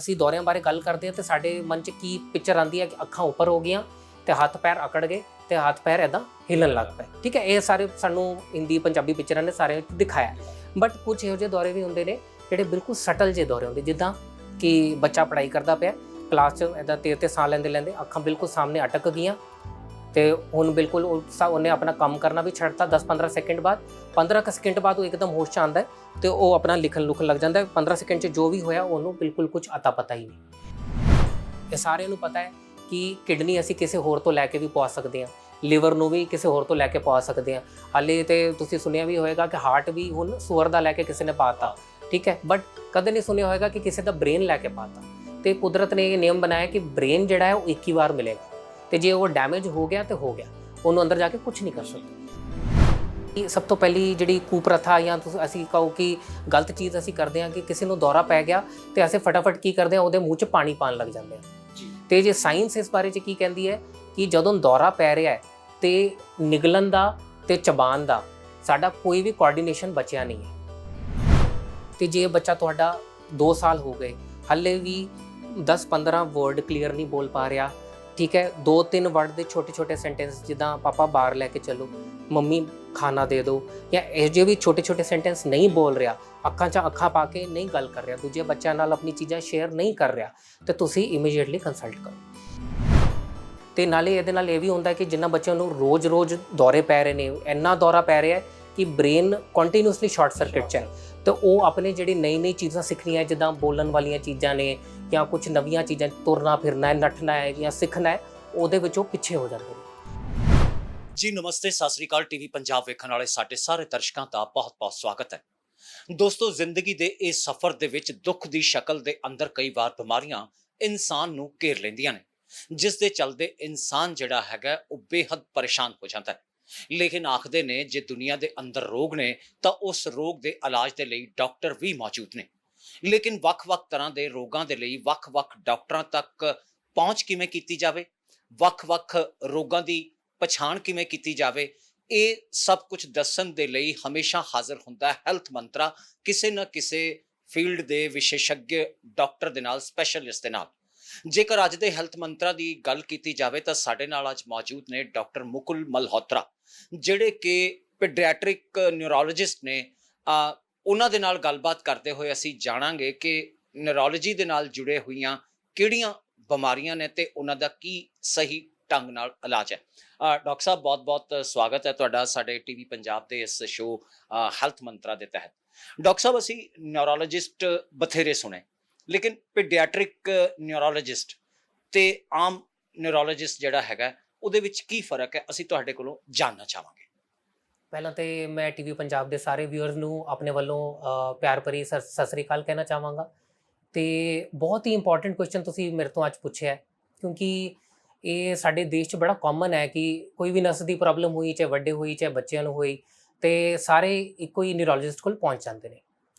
ਅਸੀਂ ਦੌਰਿਆਂ ਬਾਰੇ ਗੱਲ ਕਰਦੇ ਹਾਂ ਤੇ ਸਾਡੇ ਮਨ 'ਚ ਕੀ ਪਿਕਚਰ ਆਉਂਦੀ ਹੈ ਕਿ ਅੱਖਾਂ ਉੱਪਰ ਹੋ ਗਈਆਂ ਤੇ ਹੱਥ ਪੈਰ ਅਕੜ ਗਏ ਤੇ ਹੱਥ ਪੈਰ ਇੱਦਾਂ ਹਿੱਲਣ ਲੱਗ ਪਏ। ਠੀਕ ਹੈ, ਇਹ ਸਾਰੇ ਸਾਨੂੰ ਹਿੰਦੀ ਪੰਜਾਬੀ ਪਿਕਚਰਾਂ ਨੇ ਸਾਰੇ ਦਿਖਾਇਆ। ਬਟ ਕੁਝ ਇਹੋ ਜਿਹੇ ਦੌਰੇ ਵੀ ਹੁੰਦੇ ਨੇ ਜਿਹੜੇ ਬਿਲਕੁਲ ਸਟਲ ਜਿਹੇ ਦੌਰੇ ਹੁੰਦੇ, ਜਿੱਦਾਂ ਕਿ ਬੱਚਾ ਪੜ੍ਹਾਈ ਕਰਦਾ ਪਿਆ ਕਲਾਸ 'ਚ, ਇੱਦਾਂ ਤੇ ਸਾਹ ਲੈਂਦੇ ਲੈਂਦੇ ਅੱਖਾਂ ਬਿਲਕੁਲ ਸਾਹਮਣੇ ਅਟਕ ਗਈਆਂ ਤੇ ਹੁਣ ਬਿਲਕੁਲ ਉਹਨੇ ਆਪਣਾ ਕੰਮ ਕਰਨਾ ਵੀ ਛੱਡਤਾ। 10-15 ਸੈਕਿੰਡ ਬਾਅਦ 15 ਸੈਕਿੰਡ ਬਾਅਦ ਉਹ ਇੱਕਦਮ ਹੋਸ਼ 'ਚ ਆਉਂਦਾ ਤੇ ਉਹ ਆਪਣਾ ਲਿਖਣ ਲੱਗ ਜਾਂਦਾ। 15 ਸੈਕਿੰਡ 'ਚ ਜੋ ਵੀ ਹੋਇਆ ਉਹਨੂੰ ਬਿਲਕੁਲ ਕੁਝ ਅਤਾ ਪਤਾ ਹੀ ਨਹੀਂ। ਇਹ ਸਾਰਿਆਂ ਨੂੰ ਪਤਾ ਹੈ ਕਿ ਕਿਡਨੀ ਅਸੀਂ ਕਿਸੇ ਹੋਰ ਤੋਂ ਲੈ ਕੇ ਵੀ ਪਵਾ ਸਕਦੇ ਹਾਂ, ਲਿਵਰ ਨੂੰ ਵੀ ਕਿਸੇ ਹੋਰ ਤੋਂ ਲੈ ਕੇ ਪਵਾ ਸਕਦੇ ਹਾਂ। ਹਾਲੇ ਤੇ ਤੁਸੀਂ ਸੁਣਿਆ ਵੀ ਹੋਏਗਾ ਕਿ ਹਾਰਟ ਵੀ ਹੁਣ ਸੂਅਰ ਦਾ ਲੈ ਕੇ ਕਿਸੇ ਨੇ ਪਾਤਾ। ਠੀਕ ਹੈ, ਬਟ ਕਦੇ ਨਹੀਂ ਸੁਣਿਆ ਹੋਏਗਾ ਕਿ ਕਿਸੇ ਦਾ ਬ੍ਰੇਨ ਲੈ ਕੇ ਪਾਤਾ। ਤੇ ਕੁਦਰਤ ਨੇ ਇਹ ਨਿਯਮ ਬਣਾਇਆ ਕਿ ਬ੍ਰੇਨ ਜਿਹੜਾ ਹੈ ਉਹ ਇੱਕ ਹੀ ਵਾਰ ਮਿਲੇਗਾ ਤੇ ਜੇ ਉਹ ਡੈਮੇਜ ਹੋ ਗਿਆ ਤੇ ਹੋ ਗਿਆ, ਉਹਨੂੰ ਅੰਦਰ ਜਾ ਕੇ ਕੁਝ ਨਹੀਂ ਕਰ ਸਕਦੇ। ਸਭ ਤੋਂ ਪਹਿਲੀ ਜਿਹੜੀ ਕੁਪ੍ਰਥਾ ਜਾਂ ਅਸੀਂ ਕਹੋ ਕਿ ਗਲਤ ਚੀਜ਼ ਅਸੀਂ ਕਰਦੇ ਹਾਂ ਕਿ ਕਿਸੇ ਨੂੰ ਦੌਰਾ ਪੈ ਗਿਆ ਤੇ ਅਸੀਂ ਫਟਾਫਟ ਕੀ ਕਰਦੇ ਹਾਂ, ਉਹਦੇ ਮੂੰਹ 'ਚ ਪਾਣੀ ਪਾਣ ਲੱਗ ਜਾਂਦੇ ਹਾਂ। ਤੇ ਜੇ ਸਾਇੰਸ ਇਸ ਬਾਰੇ 'ਚ ਕੀ ਕਹਿੰਦੀ ਹੈ ਕਿ ਜਦੋਂ ਦੌਰਾ ਪੈ ਰਿਹਾ ਹੈ ਤੇ ਨਿਗਲਣ ਦਾ ਤੇ ਚਬਾਨ ਦਾ ਸਾਡਾ ਕੋਈ ਵੀ ਕੋਆਰਡੀਨੇਸ਼ਨ ਬਚਿਆ ਨਹੀਂ ਹੈ। ਤੇ ਜੇ ਬੱਚਾ ਤੁਹਾਡਾ 2 ਸਾਲ ਹੋ ਗਏ ਹਾਲੇ ਵੀ 10-15 ਵਰਡ ਕਲੀਅਰ ਨਹੀਂ ਬੋਲ ਪਾ ਰਿਹਾ, ਠੀਕ ਹੈ, 2-3 ਵਰਡ ਦੇ ਛੋਟੇ ਸੈਂਟੈਂਸ ਜਿੱਦਾਂ ਪਾਪਾ ਬਾਹਰ ਲੈ ਕੇ ਚੱਲੋ, ਮੰਮੀ ਖਾਣਾ ਦੇ ਦਿਓ, ਜਾਂ ਇਹੋ ਜਿਹੇ ਵੀ ਛੋਟੇ ਸੈਂਟੈਂਸ ਨਹੀਂ ਬੋਲ ਰਿਹਾ, ਅੱਖਾਂ 'ਚ ਅੱਖਾਂ ਪਾ ਕੇ ਨਹੀਂ ਗੱਲ ਕਰ ਰਿਹਾ, ਦੂਜੇ ਬੱਚਿਆਂ ਨਾਲ ਆਪਣੀ ਚੀਜ਼ਾਂ ਸ਼ੇਅਰ ਨਹੀਂ ਕਰ ਰਿਹਾ, ਤੇ ਤੁਸੀਂ ਇਮੀਡੀਏਟਲੀ ਕੰਸਲਟ ਕਰੋ। ਤੇ ਨਾਲੇ ਇਹਦੇ ਨਾਲ ਇਹ ਵੀ ਹੁੰਦਾ ਕਿ ਜਿਨ੍ਹਾਂ ਬੱਚਿਆਂ ਨੂੰ ਰੋਜ਼ ਦੌਰੇ ਪੈ ਰਹੇ ਨੇ, ਇੰਨਾ ਦੌਰਾ ਪੈ ਰਿਹਾ ਕਿ ਬ੍ਰੇਨ ਕੰਟੀਨਿਊਸਲੀ ਸ਼ਾਰਟ ਸਰਕਟ 'ਚ ਹੈ, ਤੇ ਉਹ ਆਪਣੇ ਜਿਹੜੀ ਨਈ ਚੀਜ਼ਾਂ ਸਿੱਖਣੀਆਂ ਜਿੱਦਾਂ ਬੋਲਣ ਵਾਲੀਆਂ ਚੀਜ਼ਾਂ ਨੇ ਜਾਂ ਕੁਝ ਨਵੀਆਂ ਚੀਜ਼ਾਂ, ਤੁਰਨਾ ਫਿਰਨਾ ਹੈ, ਨੱਠਣਾ ਹੈ ਜਾਂ ਸਿੱਖਣਾ ਹੈ, ਉਹਦੇ ਵਿੱਚੋਂ ਪਿੱਛੇ ਹੋ ਜਾਂਦੇ ਨੇ। ਜੀ ਨਮਸਤੇ, ਸਤਿ ਸ੍ਰੀ ਅਕਾਲ। ਟੀਵੀ ਪੰਜਾਬ ਵੇਖਣ ਵਾਲੇ ਸਾਡੇ ਸਾਰੇ ਦਰਸ਼ਕਾਂ ਦਾ ਬਹੁਤ-ਬਹੁਤ ਸਵਾਗਤ ਹੈ। ਦੋਸਤੋ, ਜ਼ਿੰਦਗੀ ਦੇ ਇਸ ਸਫ਼ਰ ਦੇ ਵਿੱਚ ਦੁੱਖ ਦੀ ਸ਼ਕਲ ਦੇ ਅੰਦਰ ਕਈ ਵਾਰ ਬਿਮਾਰੀਆਂ ਇਨਸਾਨ ਨੂੰ ਘੇਰ ਲੈਂਦੀਆਂ ਨੇ, ਜਿਸ ਦੇ ਚੱਲਦੇ ਇਨਸਾਨ ਜਿਹੜਾ ਹੈਗਾ ਉਹ ਬੇਹੱਦ ਪਰੇਸ਼ਾਨ ਹੋ ਜਾਂਦਾ ਹੈ। ਲੇਕਿਨ ਆਖਦੇ ਨੇ ਜੇ ਦੁਨੀਆ ਦੇ ਅੰਦਰ ਰੋਗ ਨੇ ਤਾਂ ਉਸ ਰੋਗ ਦੇ ਇਲਾਜ ਦੇ ਲਈ ਡਾਕਟਰ ਵੀ ਮੌਜੂਦ ਨੇ। ਲੇਕਿਨ ਵੱਖ-ਵੱਖ ਤਰ੍ਹਾਂ ਦੇ ਰੋਗਾਂ ਦੇ ਲਈ ਵੱਖ-ਵੱਖ ਡਾਕਟਰਾਂ ਤੱਕ ਪਹੁੰਚ ਕਿਵੇਂ ਕੀਤੀ ਜਾਵੇ, ਵੱਖ-ਵੱਖ ਰੋਗਾਂ ਦੀ ਪਛਾਣ ਕਿਵੇਂ ਕੀਤੀ ਜਾਵੇ, ਇਹ ਸਭ ਕੁਝ ਦੱਸਣ ਦੇ ਲਈ ਹਮੇਸ਼ਾ ਹਾਜ਼ਰ ਹੁੰਦਾ ਹੈਲਥ ਮੰਤਰਾ, ਕਿਸੇ ਨਾ ਕਿਸੇ ਫੀਲਡ ਦੇ ਵਿਸ਼ੇਸ਼ੱਗ ਡਾਕਟਰ ਦੇ ਨਾਲ, ਸਪੈਸ਼ਲਿਸਟ ਦੇ ਨਾਲ। ਜੇਕਰ ਅੱਜ ਦੇ ਹੈਲਥ ਮੰਤਰਾ ਦੀ ਗੱਲ ਕੀਤੀ ਜਾਵੇ ਤਾਂ ਸਾਡੇ ਨਾਲ ਅੱਜ ਮੌਜੂਦ ਨੇ ਡਾਕਟਰ ਮੁਕੁਲ ਮਲਹੋਤਰਾ, ਜਿਹੜੇ ਕਿ ਪੀਡੀਆਟ੍ਰਿਕ ਨਿਊਰੋਲੋਜਿਸਟ ਨੇ। ਉਹਨਾਂ ਦੇ ਨਾਲ ਗੱਲਬਾਤ ਕਰਦੇ ਹੋਏ ਅਸੀਂ ਜਾਣਾਂਗੇ ਕਿ ਨਿਊਰੋਲੋਜੀ ਦੇ ਨਾਲ ਜੁੜੇ ਹੋਈਆਂ ਕਿਹੜੀਆਂ ਬਿਮਾਰੀਆਂ ਨੇ ਤੇ ਉਹਨਾਂ ਦਾ ਕੀ ਸਹੀ ਢੰਗ ਨਾਲ ਇਲਾਜ ਹੈ। ਡਾਕਟਰ ਸਾਹਿਬ, ਬਹੁਤ-ਬਹੁਤ ਸਵਾਗਤ ਹੈ ਤੁਹਾਡਾ ਸਾਡੇ ਟੀਵੀ ਪੰਜਾਬ ਦੇ ਇਸ ਸ਼ੋਅ ਹੈਲਥ ਮੰਤਰਾ ਦੇ ਤਹਿਤ। ਡਾਕਟਰ ਸਾਹਿਬ, ਅਸੀਂ ਨਿਊਰੋਲੋਜਿਸਟ ਬਥੇਰੇ ਸੁਣੇ, ਲੇਕਿਨ ਪੀਡੀਆਟ੍ਰਿਕ ਨਿਊਰੋਲੋਜਿਸਟ ਤੇ ਆਮ ਨਿਊਰੋਲੋਜਿਸਟ ਜਿਹੜਾ ਹੈਗਾ ਉਹਦੇ ਵਿੱਚ ਕੀ ਫਰਕ ਹੈ, ਅਸੀਂ ਤੁਹਾਡੇ ਕੋਲੋਂ ਜਾਣਨਾ ਚਾਹਾਂਗੇ। ਪਹਿਲਾਂ ਤੇ ਮੈਂ ਟੀਵੀ ਪੰਜਾਬ ਦੇ ਸਾਰੇ ਵਿਊਅਰਸ ਨੂੰ ਆਪਣੇ ਵੱਲੋਂ ਪਿਆਰ ਭਰੀ ਸਤਿ ਸ੍ਰੀ ਅਕਾਲ ਕਹਿਣਾ ਚਾਹਾਂਗਾ। ਤੇ ਬਹੁਤ ਹੀ ਇੰਪੋਰਟੈਂਟ ਕੁਐਸਚਨ ਤੁਸੀਂ ਮੇਰੇ ਤੋਂ ਅੱਜ ਪੁੱਛਿਆ, ਕਿਉਂਕਿ ਇਹ ਸਾਡੇ ਦੇਸ਼ 'ਚ ਬੜਾ ਕਾਮਨ ਹੈ ਕਿ ਕੋਈ ਵੀ ਨਸ ਦੀ ਪ੍ਰੋਬਲਮ ਹੋਈ, ਚਾਹੇ ਵੱਡੇ ਹੋਈ ਚਾਹੇ ਬੱਚਿਆਂ ਨੂੰ ਹੋਈ, ਤੇ ਸਾਰੇ ਇੱਕੋ ਹੀ ਨਿਊਰੋਲੋਜਿਸਟ ਕੋਲ ਪਹੁੰਚ ਜਾਂਦੇ ਨੇ।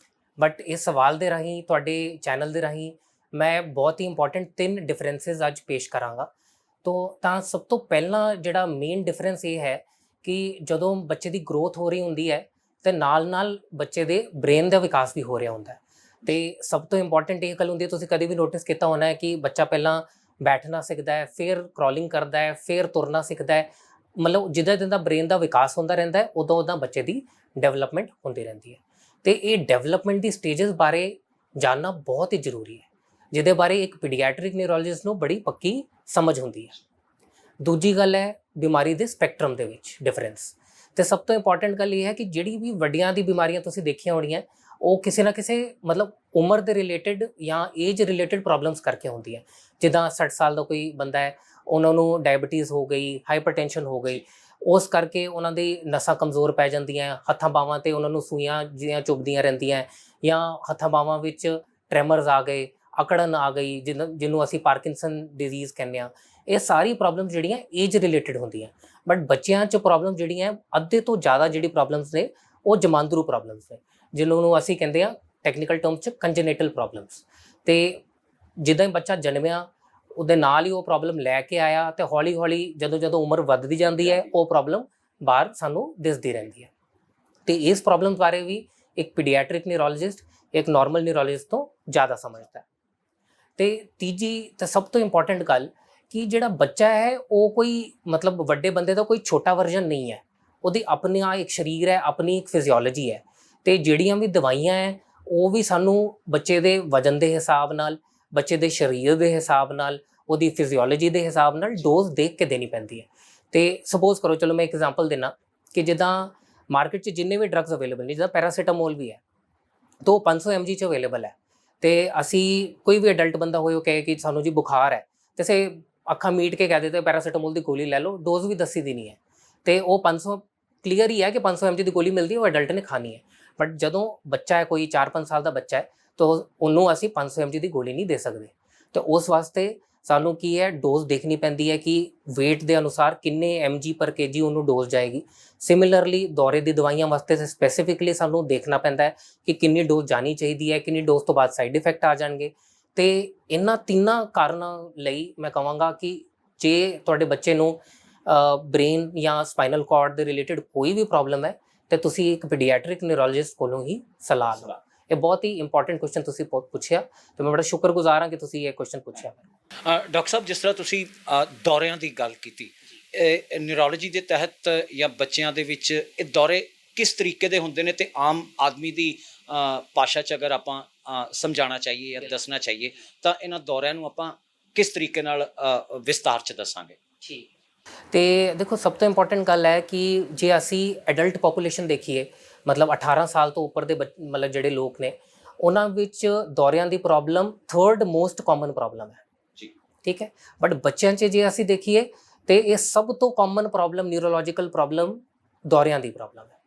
ਬਟ ਇਸ ਸਵਾਲ ਦੇ ਰਾਹੀਂ, ਤੁਹਾਡੇ ਚੈਨਲ ਦੇ ਰਾਹੀਂ ਮੈਂ ਬਹੁਤ ਹੀ ਇੰਪੋਰਟੈਂਟ 3 ਡਿਫਰੈਂਸਿਸ ਅੱਜ ਪੇਸ਼ ਕਰਾਂਗਾ। ਤਾਂ ਸਭ ਤੋਂ ਪਹਿਲਾਂ ਜਿਹੜਾ ਮੇਨ ਡਿਫਰੈਂਸ ਇਹ ਹੈ ਕਿ ਜਦੋਂ ਬੱਚੇ ਦੀ ਗਰੋਥ ਹੋ ਰਹੀ ਹੁੰਦੀ ਹੈ ਤੇ ਨਾਲ ਬੱਚੇ ਦੇ ਬ੍ਰੇਨ ਦਾ ਵਿਕਾਸ ਵੀ ਹੋ ਰਿਹਾ ਹੁੰਦਾ ਹੈ। ਤੇ ਸਭ ਤੋਂ ਇੰਪੋਰਟੈਂਟ ਇਹ ਗੱਲ ਹੁੰਦੀ ਹੈ, ਤੁਸੀਂ ਕਦੇ ਵੀ ਨੋਟਿਸ ਕੀਤਾ ਹੋਣਾ ਹੈ ਕਿ ਬੱਚਾ ਪਹਿਲਾਂ ਬੈਠਣਾ ਸਿੱਖਦਾ ਹੈ, ਫਿਰ ਕ੍ਰੋਲਿੰਗ ਕਰਦਾ ਹੈ, ਫਿਰ ਤੁਰਨਾ ਸਿੱਖਦਾ ਹੈ। ਮਤਲਬ ਜਿੱਦਾਂ ਬ੍ਰੇਨ ਦਾ ਵਿਕਾਸ ਹੁੰਦਾ ਰਹਿੰਦਾ ਹੈ, ਉਦੋਂ ਬੱਚੇ ਦੀ ਡਿਵੈਲਪਮੈਂਟ ਹੁੰਦੀ ਰਹਿੰਦੀ ਹੈ। ਤੇ ਇਹ ਡਿਵੈਲਪਮੈਂਟ ਦੀ ਸਟੇਜਸ ਬਾਰੇ ਜਾਣਨਾ ਬਹੁਤ ਹੀ ਜ਼ਰੂਰੀ ਹੈ, ਜਿਹਦੇ ਬਾਰੇ ਇੱਕ ਪੀਡੀਆਟ੍ਰਿਕ ਨਿਊਰੋਲੋਜਿਸਟ ਨੂੰ ਬੜੀ ਪੱਕੀ ਸਮਝ ਹੁੰਦੀ ਹੈ। ਦੂਜੀ ਗੱਲ ਹੈ ਬਿਮਾਰੀ ਦੇ ਸਪੈਕਟਰਮ ਦੇ ਵਿੱਚ ਡਿਫਰੈਂਸ। ਤੇ ਸਭ ਤੋਂ ਇੰਪੋਰਟੈਂਟ ਗੱਲ ਇਹ ਹੈ ਕਿ ਜਿਹੜੀ ਵੀ ਵੱਡੀਆਂ ਦੀ ਬਿਮਾਰੀਆਂ ਤੁਸੀਂ ਦੇਖੀਆਂ ਹੋਣੀਆਂ, ਉਹ ਕਿਸੇ ਨਾ ਕਿਸੇ ਮਤਲਬ ਉਮਰ ਦੇ ਰਿਲੇਟਡ ਜਾਂ ਏਜ ਰਿਲੇਟਡ ਪ੍ਰੋਬਲਮਸ ਕਰਕੇ ਹੁੰਦੀਆਂ। ਜਿੱਦਾਂ 60 ਸਾਲ ਦਾ ਕੋਈ ਬੰਦਾ ਹੈ, ਉਹਨਾਂ ਨੂੰ ਡਾਇਬਟੀਜ਼ ਹੋ ਗਈ, ਹਾਈਪਰਟੈਂਸ਼ਨ ਹੋ ਗਈ, ਉਸ ਕਰਕੇ ਉਹਨਾਂ ਦੀ ਨਸਾਂ ਕਮਜ਼ੋਰ ਪੈ ਜਾਂਦੀਆਂ, ਹੱਥਾਂ ਬਾਹਾਂ 'ਤੇ ਉਹਨਾਂ ਨੂੰ ਸੂਈਆਂ ਜਿਹੀਆਂ ਚੁਭਦੀਆਂ ਰਹਿੰਦੀਆਂ, ਜਾਂ ਹੱਥਾਂ ਬਾਹਾਂ ਵਿੱਚ ਟ੍ਰੈਮਰਸ ਆ ਗਏ, ਅਕੜਨ ਆ ਗਈ, ਜਿਹਨੂੰ ਅਸੀਂ ਪਾਰਕਿੰਸਨ ਡਿਜ਼ੀਜ਼ ਕਹਿੰਦੇ ਹਾਂ। ਇਹ ਸਾਰੀ ਪ੍ਰੋਬਲਮ ਜਿਹੜੀਆਂ ਏਜ ਰਿਲੇਟਡ ਹੁੰਦੀਆਂ। ਬਟ ਬੱਚਿਆਂ 'ਚ ਪ੍ਰੋਬਲਮ ਜਿਹੜੀਆਂ ਅੱਧੇ ਤੋਂ ਜ਼ਿਆਦਾ ਜਿਹੜੀ ਪ੍ਰੋਬਲਮਸ ਨੇ ਉਹ ਜਮਾਂਦਰੂ ਪ੍ਰੋਬਲਮਸ ਨੇ, ਜਿਹਨਾਂ ਨੂੰ ਅਸੀਂ ਕਹਿੰਦੇ ਹਾਂ ਟੈਕਨੀਕਲ ਟਰਮ 'ਚ ਕੰਜੇਨਿਟਲ ਪ੍ਰੋਬਲਮਸ। ਤੇ ਜਿੱਦਾਂ ਹੀ ਬੱਚਾ ਜਨਮਿਆ ਉਹਦੇ ਨਾਲ ਹੀ ਉਹ ਪ੍ਰੋਬਲਮ ਲੈ ਕੇ ਆਇਆ, ਤੇ ਹੌਲੀ ਜਦੋਂ ਉਮਰ ਵੱਧਦੀ ਜਾਂਦੀ ਹੈ ਉਹ ਪ੍ਰੋਬਲਮ ਬਾਹਰ ਸਾਨੂੰ ਦਿਸਦੀ ਰਹਿੰਦੀ ਹੈ। ਤੇ ਇਸ ਪ੍ਰੋਬਲਮ ਬਾਰੇ ਵੀ ਇੱਕ ਪੀਡੀਆਟ੍ਰਿਕ ਨਿਊਰੋਲੋਜਿਸਟ ਇੱਕ ਨਾਰਮਲ ਨਿਊਰੋਲੋਜਿਸਟ ਤੋਂ ਜ਼ਿਆਦਾ ਸਮਝਦਾ ਹੈ। ਤੇ ਤੀਜੀ ਤੇ ਸਭ ਤੋਂ ਇੰਪੋਰਟੈਂਟ ਗੱਲ ਕਿ ਜਿਹੜਾ ਬੱਚਾ ਹੈ ਉਹ ਕੋਈ ਮਤਲਬ ਵੱਡੇ ਬੰਦੇ ਦਾ ਕੋਈ ਛੋਟਾ ਵਰਜ਼ਨ ਨਹੀਂ ਹੈ, ਉਹਦੀ ਆਪਣਾ ਇੱਕ ਸਰੀਰ ਹੈ, ਆਪਣੀ ਇੱਕ ਫਿਜ਼ੀਓਲੋਜੀ ਹੈ, ਤੇ ਜਿਹੜੀਆਂ ਵੀ ਦਵਾਈਆਂ ਹੈ ਉਹ ਵੀ ਸਾਨੂੰ ਬੱਚੇ ਦੇ ਵਜਨ ਦੇ ਹਿਸਾਬ ਨਾਲ, ਬੱਚੇ ਦੇ ਸਰੀਰ ਦੇ ਹਿਸਾਬ ਨਾਲ, ਉਹਦੀ ਫਿਜ਼ੀਓਲੋਜੀ ਦੇ ਹਿਸਾਬ ਨਾਲ ਡੋਜ਼ ਦੇਖ ਕੇ ਦੇਣੀ ਪੈਂਦੀ ਹੈ। ਤੇ ਸਪੋਜ਼ ਕਰੋ, ਚਲੋ ਮੈਂ ਇੱਕ ਐਗਜ਼ਾਮਪਲ ਦੇਣਾ ਕਿ ਜਿੱਦਾਂ ਮਾਰਕੀਟ 'ਚ ਜਿੰਨੇ ਵੀ ਡਰੱਗਸ ਅਵੇਲੇਬਲ ਨੇ, ਜਿੱਦਾਂ ਪੈਰਾਸੀਟਾਮੋਲ ਵੀ ਹੈ ਤਾਂ ਉਹ 500 mg 'ਚ ਅਵੇਲੇਬਲ ਹੈ, ਤੇ ਅਸੀਂ ਕੋਈ ਵੀ ਅਡਲਟ ਬੰਦਾ ਹੋਏ ਉਹ ਕਹੇ ਕਿ ਸਾਨੂੰ ਜੀ ਬੁਖਾਰ ਹੈ, ਤੇ ਸੇ ਅੱਖਾਂ ਮੀਟ ਕੇ ਕਹਿ ਦਿੰਦੇ ਪੈਰਾਸੀਟਾਮੋਲ ਦੀ ਗੋਲੀ ਲੈ ਲਓ, ਡੋਜ਼ ਵੀ ਦੱਸੀ ਦੀ ਨਹੀਂ ਹੈ, ਤੇ ਉਹ 500 ਕਲੀਅਰ ਹੀ ਹੈ ਕਿ 500 mg ਦੀ ਗੋਲੀ ਮਿਲਦੀ ਹੈ, ਉਹ ਅਡਲਟ ਨੇ ਖਾਣੀ ਹੈ। ਬਟ ਜਦੋਂ ਬੱਚਾ ਹੈ, ਕੋਈ 4-5 ਸਾਲ ਦਾ ਬੱਚਾ ਹੈ, ਤਾਂ ਉਹਨੂੰ ਅਸੀਂ 500 mg ਦੀ ਗੋਲੀ ਨਹੀਂ ਦੇ ਸਕਦੇ, ਤੇ ਉਸ ਵਾਸਤੇ ਸਾਨੂੰ ਕੀ ਹੈ, ਡੋਜ਼ ਦੇਖਣੀ ਪੈਂਦੀ ਹੈ ਕਿ weight ਦੇ ਅਨੁਸਾਰ ਕਿੰਨੇ mg ਪਰ kg ਉਹਨੂੰ ਡੋਜ਼ ਜਾਏਗੀ। ਸਿਮਿਲਰਲੀ ਦੌਰੇ ਦੀ ਦਵਾਈਆਂ ਵਾਸਤੇ ਸਪੈਸੀਫਿਕਲੀ ਸਾਨੂੰ ਦੇਖਣਾ ਪੈਂਦਾ ਹੈ ਕਿ ਕਿੰਨੀ ਡੋਜ਼ ਜਾਣੀ ਚਾਹੀਦੀ ਹੈ, ਕਿੰਨੀ ਡੋਜ਼ ਤੋਂ ਬਾਅਦ ਸਾਈਡ ਇਫੈਕਟ ਆ ਜਾਣਗੇ। ਤੇ ਇਹਨਾਂ ਤਿੰਨਾਂ ਕਾਰਨਾਂ ਲਈ ਮੈਂ ਕਹਾਂਗਾ ਕਿ ਜੇ ਤੁਹਾਡੇ ਬੱਚੇ ਨੂੰ ਬ੍ਰੇਨ ਜਾਂ ਸਪਾਈਨਲ ਕਾਰਡ ਦੇ ਰਿਲੇਟਡ ਕੋਈ ਵੀ ਪ੍ਰੋਬਲਮ ਹੈ, ਤੇ ਤੁਸੀਂ ਇੱਕ ਪੀਡੀਆਟ੍ਰਿਕ ਨਿਊਰੋਲੋਜਿਸਟ ਕੋਲੋਂ ਹੀ ਸਲਾਹ ਲਓ। ਇਹ ਬਹੁਤ ਹੀ ਇੰਪੋਰਟੈਂਟ ਕੁਐਸਚਨ ਤੁਸੀਂ ਪੁੱਛਿਆ, ਤੇ ਮੈਂ ਬੜਾ ਸ਼ੁਕਰਗੁਜ਼ਾਰ ਹਾਂ ਕਿ ਤੁਸੀਂ ਇਹ ਕੁਐਸਚਨ ਪੁੱਛਿਆ। ਡਾਕਟਰ ਸਾਹਿਬ, ਜਿਸ ਤਰ੍ਹਾਂ ਤੁਸੀਂ ਦੌਰਿਆਂ ਦੀ ਗੱਲ ਕੀਤੀ, ਨਿਊਰੋਲੋਜੀ ਦੇ ਤਹਿਤ ਜਾਂ ਬੱਚਿਆਂ ਦੇ ਵਿੱਚ ਇਹ ਦੌਰੇ ਕਿਸ ਤਰੀਕੇ ਦੇ ਹੁੰਦੇ ਨੇ, ਤੇ ਆਮ ਆਦਮੀ ਦੀ ਭਾਸ਼ਾ 'ਚ ਅਗਰ ਆਪਾਂ ਸਮਝਾਉਣਾ ਚਾਹੀਏ ਜਾਂ ਦੱਸਣਾ ਚਾਹੀਏ ਤਾਂ ਇਹਨਾਂ ਦੌਰਿਆਂ ਨੂੰ ਆਪਾਂ ਕਿਸ ਤਰੀਕੇ ਨਾਲ ਵਿਸਤਾਰ 'ਚ ਦੱਸਾਂਗੇ? ਠੀਕ, ਤੇ ਦੇਖੋ ਸਭ ਤੋਂ ਇੰਪੋਰਟੈਂਟ ਗੱਲ ਹੈ ਕਿ ਜੇ ਅਸੀਂ ਐਡਲਟ ਪੋਪੂਲੇਸ਼ਨ ਦੇਖੀਏ, ਮਤਲਬ 18 ਸਾਲ ਤੋਂ ਉੱਪਰ ਦੇ ਮਤਲਬ ਜਿਹੜੇ ਲੋਕ ਨੇ, ਉਹਨਾਂ ਵਿੱਚ ਦੌਰਿਆਂ ਦੀ problem 3rd most common problem ਹੈ ਜੀ, ਠੀਕ ਹੈ। ਬਟ ਬੱਚਿਆਂ 'ਚ ਜੇ ਅਸੀਂ ਦੇਖੀਏ ਤੇ ਇਹ ਸਭ ਤੋਂ ਕਾਮਨ ਪ੍ਰੋਬਲਮ, ਨਿਊਰੋਲੋਜੀਕਲ ਪ੍ਰੋਬਲਮ ਦੌਰਿਆਂ ਦੀ ਪ੍ਰੋਬਲਮ ਹੈ।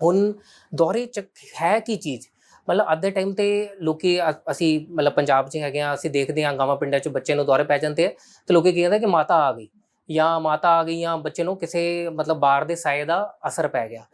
ਹੁਣ ਦੌਰੇ 'ਚ ਹੈ ਕੀ ਚੀਜ਼, ਮਤਲਬ ਅੱਧੇ ਟਾਈਮ ਤੇ ਲੋਕੀ ਅਸੀਂ ਮਤਲਬ ਪੰਜਾਬ 'ਚ ਹੈਗੇ ਹਾਂ, ਅਸੀਂ ਦੇਖਦੇ ਹਾਂ ਗਾਵਾਂ ਪਿੰਡਾਂ 'ਚ ਬੱਚੇ ਨੂੰ ਦੌਰੇ ਪੈ ਜਾਂਦੇ ਆ, ਤੇ ਲੋਕੀ ਕਹਿੰਦੇ ਕਿ ਮਾਤਾ ਆ ਗਈ, ਜਾਂ ਮਾਤਾ ਆ ਗਈ, ਜਾਂ ਬੱਚੇ ਨੂੰ ਕਿਸੇ ਮਤਲਬ ਬਾਹਰ ਦੇ ਸਾਏ ਦਾ ਅਸਰ ਪੈ ਗਿਆ,